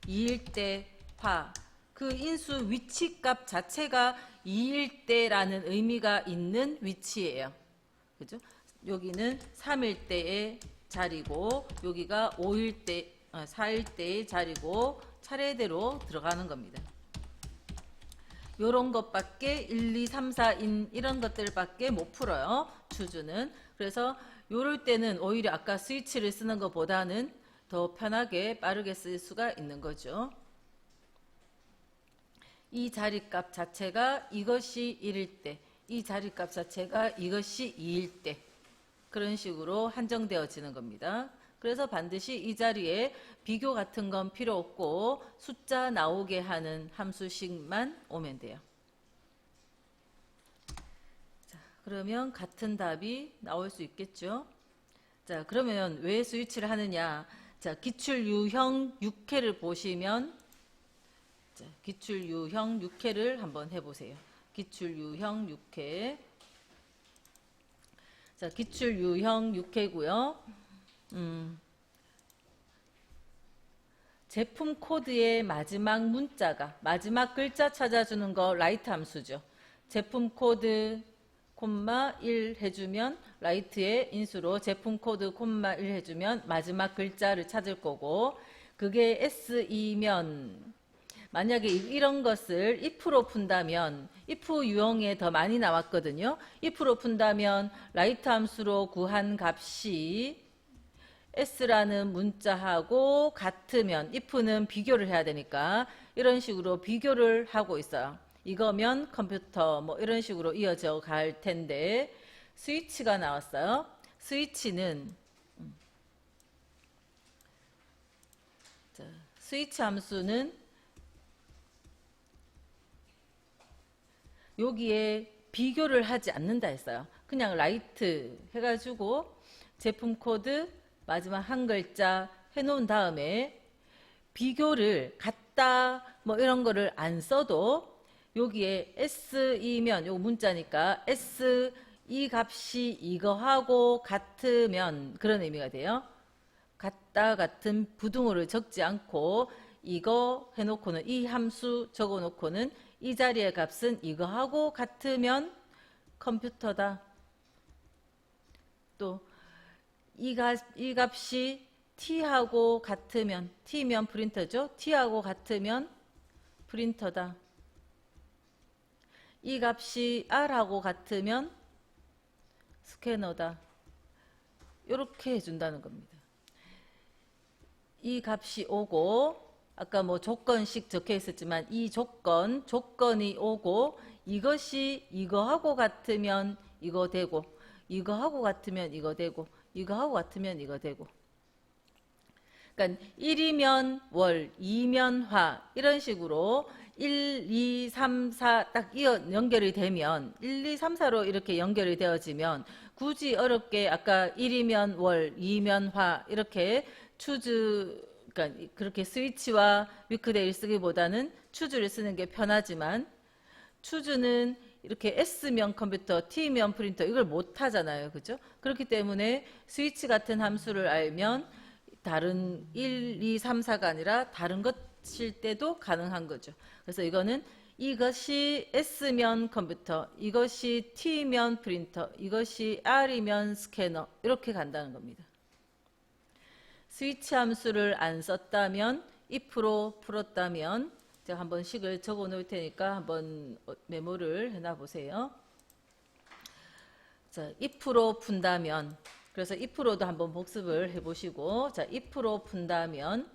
2일 때 화, 그 인수 위치 값 자체가 2일 때라는 의미가 있는 위치예요. 그죠? 여기는 3일 때의 자리고 여기가 5일 때 4일 때의 자리고 차례대로 들어가는 겁니다. 요런 것밖에 1, 2, 3, 4인 이런 것들밖에 못 풀어요. 추주는. 그래서 요럴 때는 오히려 아까 스위치를 쓰는 것보다는 더 편하게 빠르게 쓸 수가 있는 거죠. 이 자리값 자체가 이것이 1일 때, 이 자리값 자체가 이것이 2일 때, 그런 식으로 한정되어지는 겁니다. 그래서 반드시 이 자리에 비교 같은 건 필요 없고 숫자 나오게 하는 함수식만 오면 돼요. 자, 그러면 같은 답이 나올 수 있겠죠. 자, 그러면 왜 스위치를 하느냐. 자, 기출 유형 6회를 보시면, 자, 기출 유형 6회를 한번 해보세요. 기출 유형 6회. 자, 기출 유형 6회고요. 제품 코드의 마지막 문자가, 마지막 글자 찾아주는 거 라이트 함수죠. 제품 코드 콤마 1 해주면 라이트의 인수로 제품 코드 콤마 1 해주면 마지막 글자를 찾을 거고, 그게 S이면 만약에 이런 것을 if로 푼다면, if 유형에 더 많이 나왔거든요. if로 푼다면 라이트 함수로 구한 값이 s라는 문자하고 같으면, if는 비교를 해야 되니까 이런 식으로 비교를 하고 있어요. 이거면 컴퓨터 뭐 이런 식으로 이어져 갈 텐데, 스위치가 나왔어요. 스위치는 스위치 함수는 여기에 비교를 하지 않는다 했어요. 그냥 라이트 해가지고 제품 코드 마지막 한 글자 해놓은 다음에 비교를 같다 뭐 이런 거를 안 써도 여기에 S이면 요 문자니까 S 이 값이 이거하고 같으면 그런 의미가 돼요. 같다 같은 부등호를 적지 않고 이거 해놓고는 이 함수 적어놓고는 이 자리의 값은 이거하고 같으면 컴퓨터다. 또 이 값이 t하고 같으면, t면 프린터죠. t하고 같으면 프린터다. 이 값이 r하고 같으면 스캐너다. 이렇게 해준다는 겁니다. 이 값이 오고, 아까 뭐 조건식 적혀 있었지만 이 조건이 오고, 이것이 이거하고 같으면 이거 되고, 이거하고 같으면 이거 되고, 이거하고 같으면 이거 되고. 그러니까 1이면 월, 2면 화 이런 식으로 1, 2, 3, 4 딱 연결이 되면 1, 2, 3, 4로 이렇게 연결이 되어지면 굳이 어렵게 아까 1이면 월, 2면 화 이렇게 그러니까 그렇게 스위치와 위크데이를 쓰기보다는 추주를 쓰는 게 편하지만, 추주는 이렇게 S면 컴퓨터, T면 프린터 이걸 못 하잖아요. 그죠? 그렇기 때문에 스위치 같은 함수를 알면 다른 1, 2, 3, 4가 아니라 다른 것일 때도 가능한 거죠. 그래서 이거는 이것이 S면 컴퓨터, 이것이 T면 프린터, 이것이 R이면 스캐너 이렇게 간다는 겁니다. 스위치 함수를 안 썼다면, if로 풀었다면, 제가 한번 식을 적어 놓을 테니까 한번 메모를 해놔 보세요. 자, if로 푼다면, 그래서 if로도 한번 복습을 해보시고, 자, if로 푼다면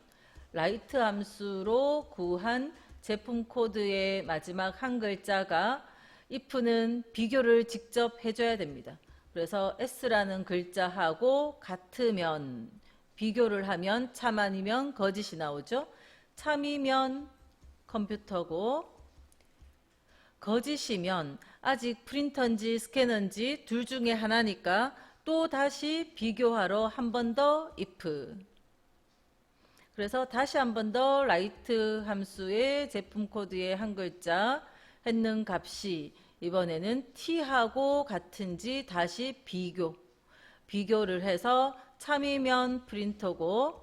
라이트 함수로 구한 제품 코드의 마지막 한 글자가, if는 비교를 직접 해줘야 됩니다. 그래서 s라는 글자하고 같으면, 비교를 하면 참 아니면 거짓이 나오죠. 참이면 컴퓨터고, 거짓이면 아직 프린터인지 스캐너인지 둘 중에 하나니까 또 다시 비교하러 한 번 더 if. 그래서 다시 한 번 더 라이트 함수의 제품 코드의 한 글자 했는 값이 이번에는 t하고 같은지 다시 비교를 해서 참이면 프린터고,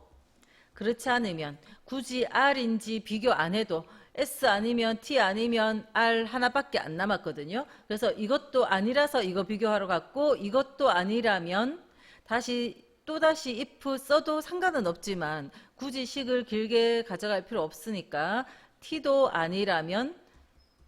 그렇지 않으면 굳이 R인지 비교 안 해도 S 아니면 T 아니면 R 하나밖에 안 남았거든요. 그래서 이것도 아니라서 이거 비교하러 갔고, 이것도 아니라면 또다시 if 써도 상관은 없지만 굳이 식을 길게 가져갈 필요 없으니까 T도 아니라면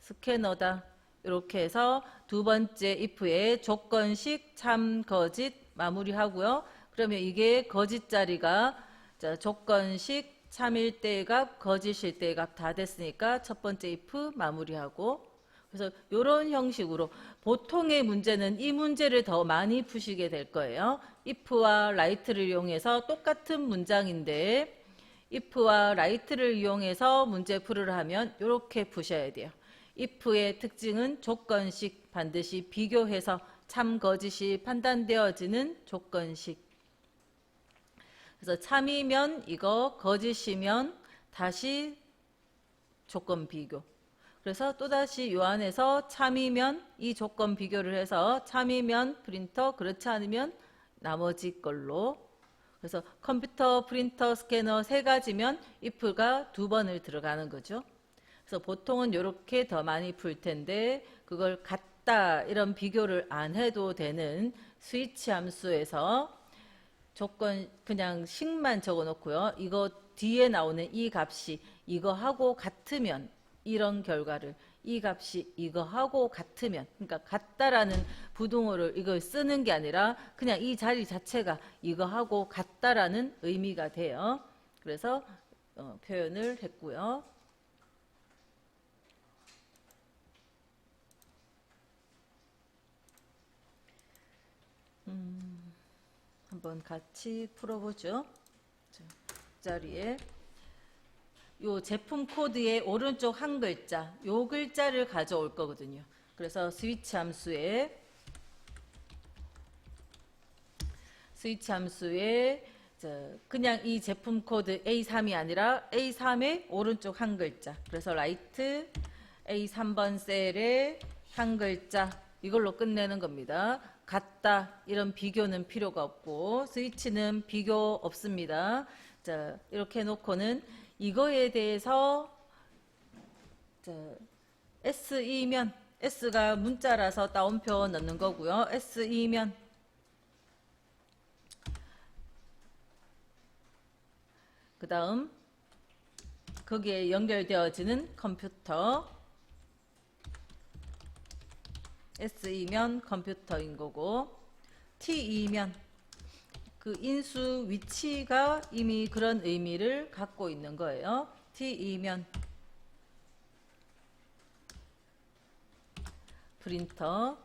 스캐너다. 이렇게 해서 두 번째 if의 조건식 참 거짓 마무리하고요. 그러면 이게 거짓 자리가, 자, 조건식 참일 때의 값, 거짓일 때의 값 다 됐으니까 첫 번째 if 마무리하고, 그래서 이런 형식으로 보통의 문제는 이 문제를 더 많이 푸시게 될 거예요. if와 라이트를 이용해서 똑같은 문장인데 if와 라이트를 이용해서 문제 풀으려 하면 이렇게 푸셔야 돼요. if의 특징은 조건식, 반드시 비교해서 참 거짓이 판단되어지는 조건식. 그래서 참이면 이거, 거짓이면 다시 조건 비교. 그래서 또다시 요 안에서 참이면 이 조건 비교를 해서 참이면 프린터, 그렇지 않으면 나머지 걸로. 그래서 컴퓨터, 프린터, 스캐너 세 가지면 if가 두 번을 들어가는 거죠. 그래서 보통은 이렇게 더 많이 풀 텐데, 그걸 같다 이런 비교를 안 해도 되는 스위치 함수에서 조건 그냥 식만 적어 놓고요. 이거 뒤에 나오는 이 값이 이거하고 같으면 이런 결과를, 이 값이 이거하고 같으면, 그러니까 같다라는 부동어를 이걸 쓰는 게 아니라 그냥 이 자리 자체가 이거하고 같다라는 의미가 돼요. 그래서 표현을 했고요. 한번 같이 풀어보죠. 자리에 요 제품 코드의 오른쪽 한 글자, 요 글자를 가져올 거거든요. 그래서 스위치 함수에 그냥 이 제품 코드 A3이 아니라 A3의 오른쪽 한 글자. 그래서 라이트 A3번 셀의 한 글자 이걸로 끝내는 겁니다. 같다 이런 비교는 필요가 없고 스위치는 비교 없습니다. 자, 이렇게 해놓고는 이거에 대해서 SE면 S가 문자라서 따옴표 넣는 거고요. SE면 그 다음 거기에 연결되어지는 컴퓨터 SE면 컴퓨터인 거고 TE면 그 인수 위치가 이미 그런 의미를 갖고 있는 거예요. TE면 프린터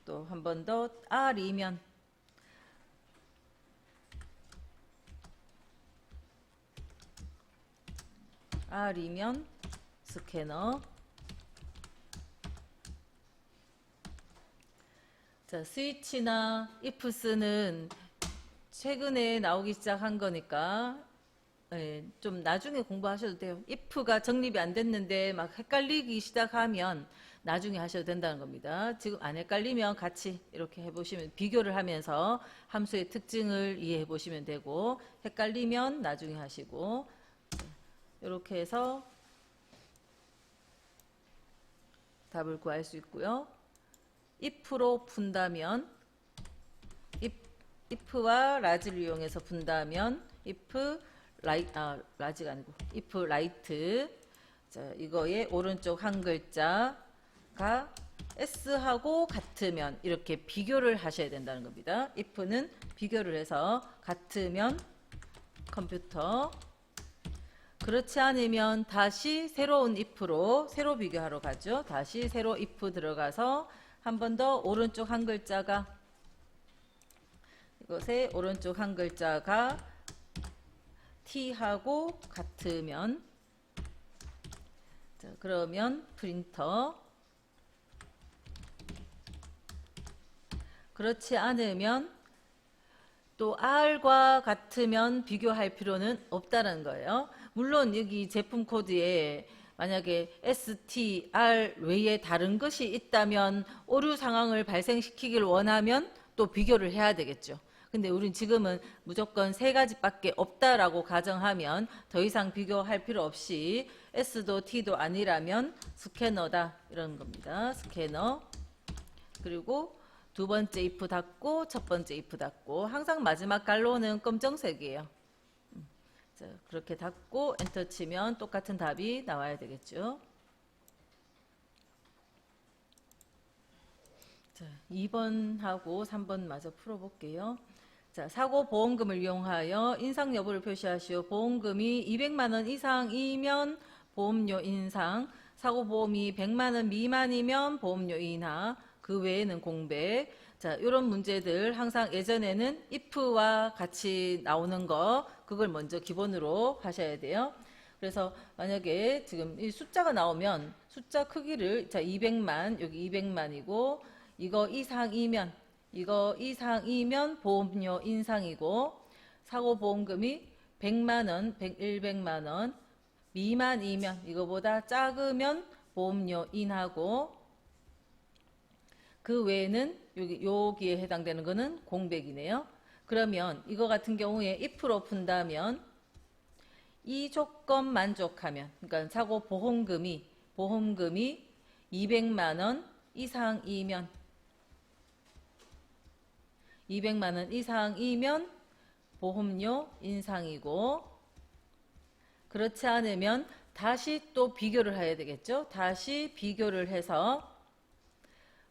또 한 번 더 R이면 스캐너. 자, 스위치나 ifs는 최근에 나오기 시작한 거니까 좀 나중에 공부하셔도 돼요. if가 정립이 안 됐는데 막 헷갈리기 시작하면 나중에 하셔도 된다는 겁니다. 지금 안 헷갈리면 같이 이렇게 해보시면 비교를 하면서 함수의 특징을 이해해 보시면 되고 헷갈리면 나중에 하시고 이렇게 해서 답을 구할 수 있고요. if로 푼다면 if와 라지를 이용해서 푼다면 라지가 아니고 if 라이트 자, 이거의 오른쪽 한 글자가 S하고 같으면 이렇게 비교를 하셔야 된다는 겁니다. if는 비교를 해서 같으면 컴퓨터 그렇지 않으면 다시 새로운 if로 새로 비교하러 가죠. 다시 새로 if 들어가서 한 번 더 오른쪽 한 글자가 이것의 오른쪽 한 글자가 T하고 같으면 자, 그러면 프린터 그렇지 않으면 또 R과 같으면 비교할 필요는 없다는 거예요. 물론 여기 제품 코드에 만약에 ST, R 외에 다른 것이 있다면 오류 상황을 발생시키길 원하면 또 비교를 해야 되겠죠. 근데 우린 지금은 무조건 세 가지밖에 없다라고 가정하면 더 이상 비교할 필요 없이 S도 T도 아니라면 스캐너다 이런 겁니다. 스캐너 그리고 두 번째 if 닫고 첫 번째 if 닫고 항상 마지막 갈로는 검정색이에요. 자, 그렇게 닫고 엔터 치면 똑같은 답이 나와야 되겠죠. 자, 2번하고 3번 마저 풀어볼게요. 자, 사고 보험금을 이용하여 인상 여부를 표시하시오. 보험금이 200만 원 이상이면 보험료 인상, 사고 보험이 100만 원 미만이면 보험료 인하, 그 외에는 공백. 자, 이런 문제들 항상 예전에는 if와 같이 나오는 거 그걸 먼저 기본으로 하셔야 돼요. 그래서 만약에 지금 이 숫자가 나오면 숫자 크기를 자 200만 여기 200만이고 이거 이상이면 보험료 인상이고 사고 보험금이 100만 원, 100만 원 미만이면 이거보다 작으면 보험료 인하고 그 외에는 여기에 해당되는 거는 공백이네요. 그러면 이거 같은 경우에 if로 푼다면 이 조건 만족하면, 그러니까 사고 보험금이 200만 원 이상이면 200만 원 이상이면 보험료 인상이고, 그렇지 않으면 다시 또 비교를 해야 되겠죠. 다시 비교를 해서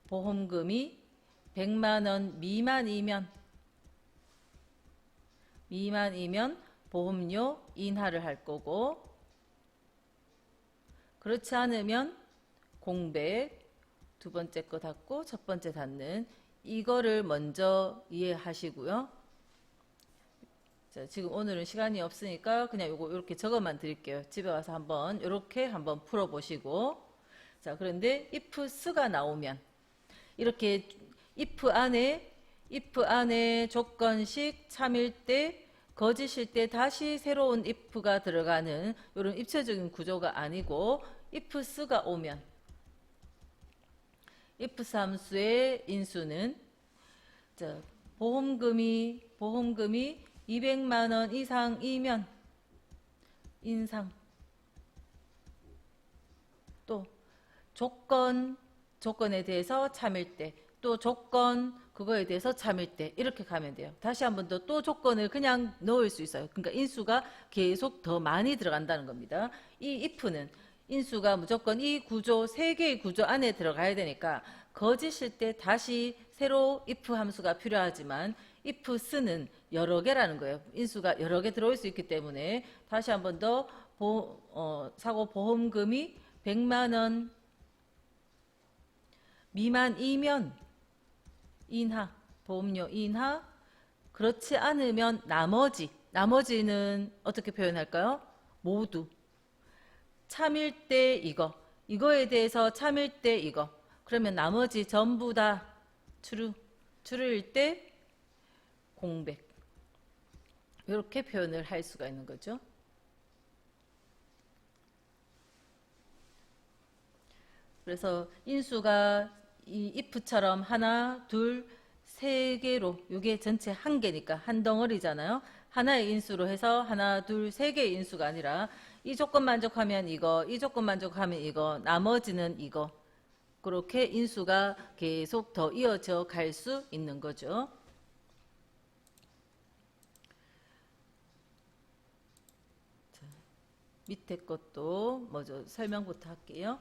보험금이 100만 원 미만이면 보험료 인하를 할 거고, 그렇지 않으면 공백, 두 번째 거 닫고 첫 번째 닫는, 이거를 먼저 이해하시고요. 자, 지금 오늘은 시간이 없으니까 그냥 요거 이렇게 적어만 드릴게요. 집에 와서 한번 이렇게 한번 풀어보시고. 자, 그런데 ifs가 나오면 이렇게 if 안에 조건식 참일 때, 거짓일 때 다시 새로운 if가 들어가는 이런 입체적인 구조가 아니고, ifs가 오면 ifs 함수의 인수는, 자, 보험금이 200만 원 이상이면 인상, 또 조건에 대해서 참일 때, 또 그거에 대해서 참일 때, 이렇게 가면 돼요. 다시 한 번 더 또 조건을 그냥 넣을 수 있어요. 그러니까 인수가 계속 더 많이 들어간다는 겁니다. 이 if는 인수가 무조건 이 구조, 세 개의 구조 안에 들어가야 되니까, 거짓일 때 다시 새로 if 함수가 필요하지만 ifs는 여러 개라는 거예요. 인수가 여러 개 들어올 수 있기 때문에, 다시 한 번 더 사고 보험금이 100만 원 미만이면 인하, 보험료 인하, 그렇지 않으면 나머지는 어떻게 표현할까요? 모두. 참일 때 이거에 대해서 참일 때 이거. 그러면 나머지 전부 다 true일 때 공백. 이렇게 표현을 할 수가 있는 거죠. 그래서 인수가 이 if처럼 하나, 둘, 세 개로, 이게 전체 한 개니까 한 덩어리잖아요. 하나의 인수로 해서 하나, 둘, 세 개의 인수가 아니라, 이 조건 만족하면 이거, 이 조건 만족하면 이거, 나머지는 이거. 그렇게 인수가 계속 더 이어져 갈 수 있는 거죠. 자, 밑에 것도 먼저 설명부터 할게요.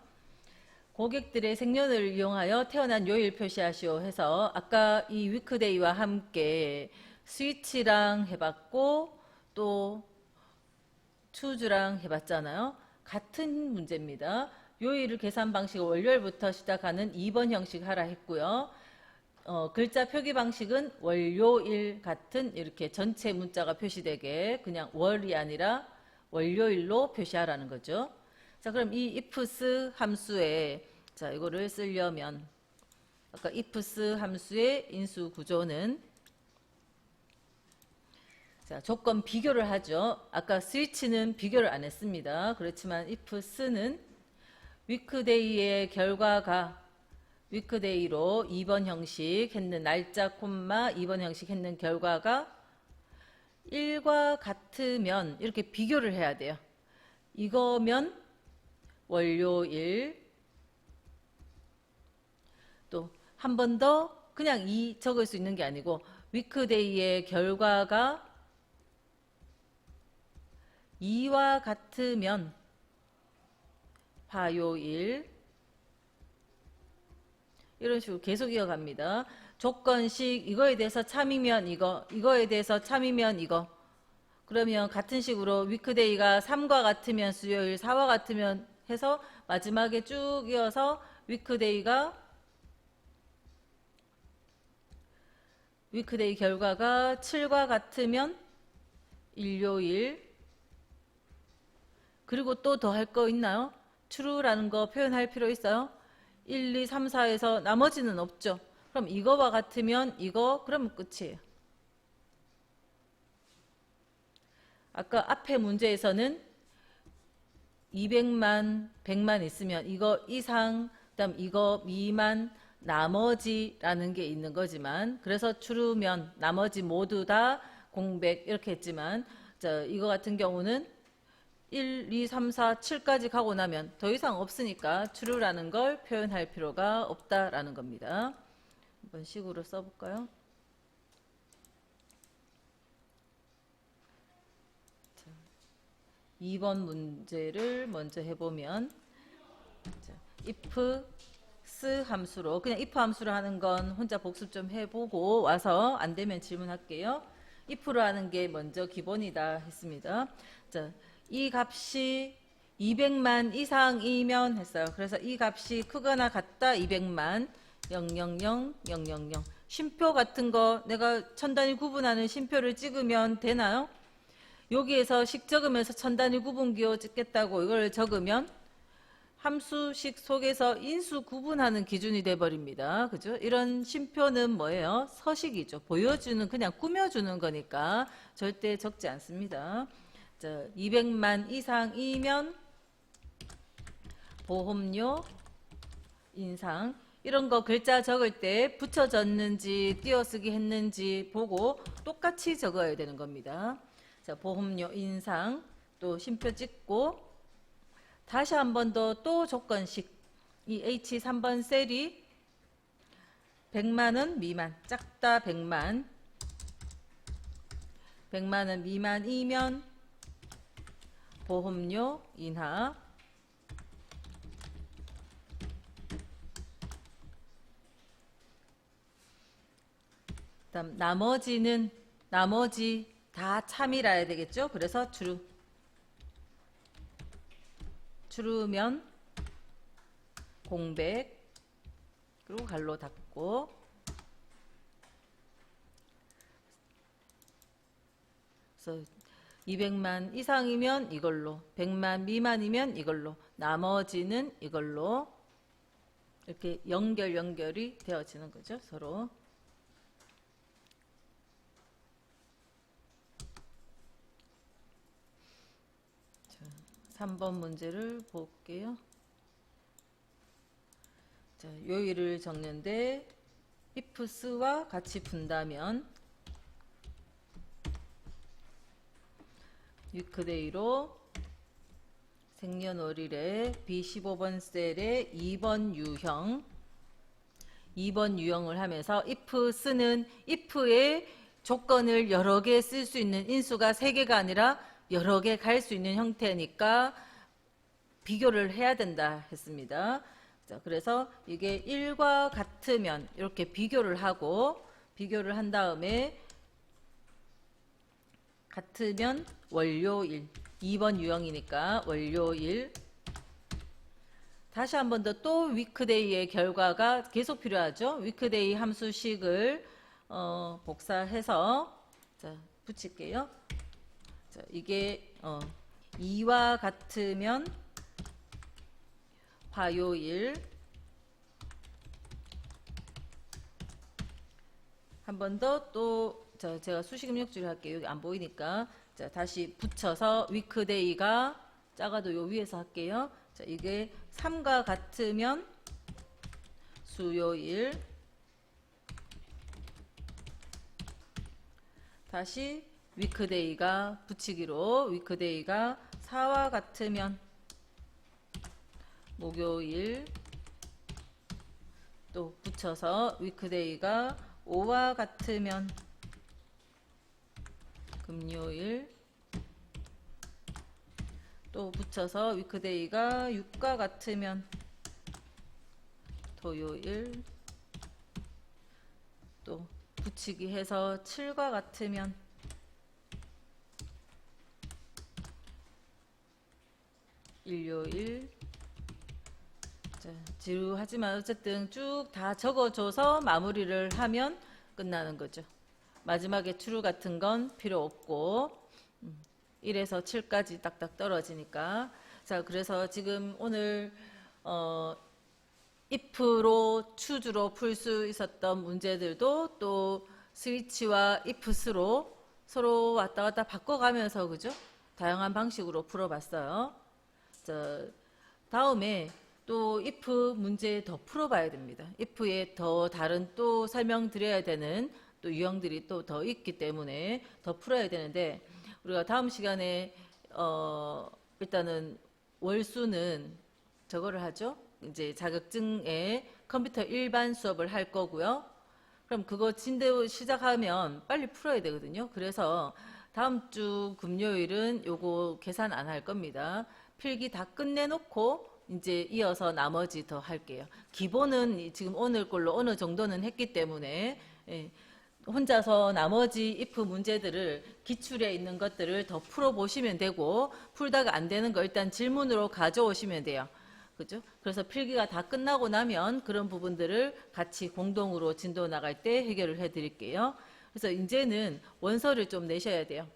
고객들의 생년을 이용하여 태어난 요일 표시하시오 해서, 아까 이 위크데이와 함께 스위치랑 해봤고 또 추주랑 해봤잖아요. 같은 문제입니다. 요일을 계산 방식을 월요일부터 시작하는 2번 형식 하라 했고요. 글자 표기 방식은 월요일 같은 이렇게 전체 문자가 표시되게 그냥 월이 아니라 월요일로 표시하라는 거죠. 자, 그럼 이 ifs 함수에, 자, 이거를 쓰려면 아까 ifs 함수의 인수 구조는, 자, 조건 비교를 하죠. 아까 스위치는 비교를 안 했습니다. 그렇지만 ifs는 위크데이의 결과가 위크데이로 2번 형식 했는 날짜 콤마 2번 형식 했는 결과가 1과 같으면 이렇게 비교를 해야 돼요. 이거면 월요일, 또 한 번 더 그냥 적을 수 있는 게 아니고, 위크데이의 결과가 2와 같으면 화요일, 이런 식으로 계속 이어갑니다. 조건식, 이거에 대해서 참이면 이거에 대해서 참이면 이거. 그러면 같은 식으로 위크데이가 3과 같으면 수요일, 4와 같으면 해서 마지막에 쭉 이어서 위크데이 결과가 7과 같으면 일요일. 그리고 또 더 할 거 있나요? true라는 거 표현할 필요 있어요? 1, 2, 3, 4에서 나머지는 없죠. 그럼 이거와 같으면 이거, 그러면 끝이에요. 아까 앞에 문제에서는 200만, 100만 있으면 이거 이상, 그다음 이거 미만, 나머지라는 게 있는 거지만, 그래서 true면 나머지 모두 다 공백 이렇게 했지만, 자, 이거 같은 경우는 1, 2, 3, 4, 7까지 가고 나면 더 이상 없으니까 true라는 걸 표현할 필요가 없다라는 겁니다. 한번 식으로 써볼까요? 2번 문제를 먼저 해보면 if s 함수로 그냥 if 함수로 하는 건 혼자 복습 좀 해보고 와서 안 되면 질문할게요. if로 하는 게 먼저 기본이다 했습니다. 자, 이 값이 200만 이상이면 했어요. 그래서 이 값이 크거나 같다 200만 000 쉼표 같은 거 내가 천 단위 구분하는 쉼표를 찍으면 되나요? 여기에서 식 적으면서 천 단위 구분기호 찍겠다고 이걸 적으면 함수식 속에서 인수 구분하는 기준이 돼 버립니다. 그죠? 이런 쉼표는 뭐예요? 서식이죠. 보여주는 그냥 꾸며주는 거니까 절대 적지 않습니다. 자, 200만 이상이면 보험료 인상 이런 거 글자 적을 때 붙여졌는지 띄어쓰기 했는지 보고 똑같이 적어야 되는 겁니다. 자, 보험료 인상 또 쉼표 찍고 다시 한 번 더 또 조건식 이 H3번 셀이 100만원 미만 작다 100만 100만원 미만이면 보험료 인하 그다음 나머지 다 참이라야 되겠죠. 그래서 true면 공백 그리고 갈로 닫고 그래서 200만 이상이면 이걸로 100만 미만이면 이걸로 나머지는 이걸로 이렇게 연결이 되어지는 거죠. 서로. 자, 3번 문제를 볼게요. 자, 요일을 적는데 ifs와 같이 분다면 위크데이로 생년월일에 B15번 셀에 2번 유형을 하면서 ifs는 if의 조건을 여러 개 쓸 수 있는 인수가 3개가 아니라 여러 개 갈 수 있는 형태니까 비교를 해야 된다 했습니다. 자, 그래서 이게 1과 같으면 이렇게 비교를 한 다음에 같으면 월요일 2번 유형이니까 월요일 다시 한 번 더 또 위크데이의 결과가 계속 필요하죠. 위크데이 함수식을 복사해서 자, 붙일게요. 자, 이게 2와 같으면 화요일 한 번 더 또 제가 수식 입력줄 할게요. 여기 안 보이니까 자, 다시 붙여서 위크데이가 작아도 요 위에서 할게요. 자, 이게 3과 같으면 수요일 다시 위크데이가 붙이기로 위크데이가 4와 같으면 목요일 또 붙여서 위크데이가 5와 같으면 금요일 또 붙여서 위크데이가 6과 같으면 토요일 또 붙이기 해서 7과 같으면 일요일 자, 지루하지만 어쨌든 쭉 다 적어줘서 마무리를 하면 끝나는 거죠. 마지막에 true 같은 건 필요 없고 1에서 7까지 딱딱 떨어지니까 자 그래서 지금 오늘 if로 choose로 풀 수 있었던 문제들도 또 스위치와 ifs로 서로 왔다 갔다 바꿔가면서 그죠? 다양한 방식으로 풀어봤어요. 자, 다음에 또 if 문제 더 풀어봐야 됩니다. if에 더 다른 또 설명드려야 되는 또 유형들이 또 더 있기 때문에 더 풀어야 되는데 우리가 다음 시간에 일단은 월수는 저거를 하죠. 이제 자격증에 컴퓨터 일반 수업을 할 거고요. 그럼 그거 진도 시작하면 빨리 풀어야 되거든요. 그래서 다음 주 금요일은 요거 계산 안 할 겁니다. 필기 다 끝내놓고 이제 이어서 나머지 더 할게요. 기본은 지금 오늘 걸로 어느 정도는 했기 때문에 예, 혼자서 나머지 if 문제들을 기출에 있는 것들을 더 풀어보시면 되고 풀다가 안 되는 거 일단 질문으로 가져오시면 돼요. 그죠? 그래서 필기가 다 끝나고 나면 그런 부분들을 같이 공동으로 진도 나갈 때 해결을 해 드릴게요. 그래서 이제는 원서를 좀 내셔야 돼요.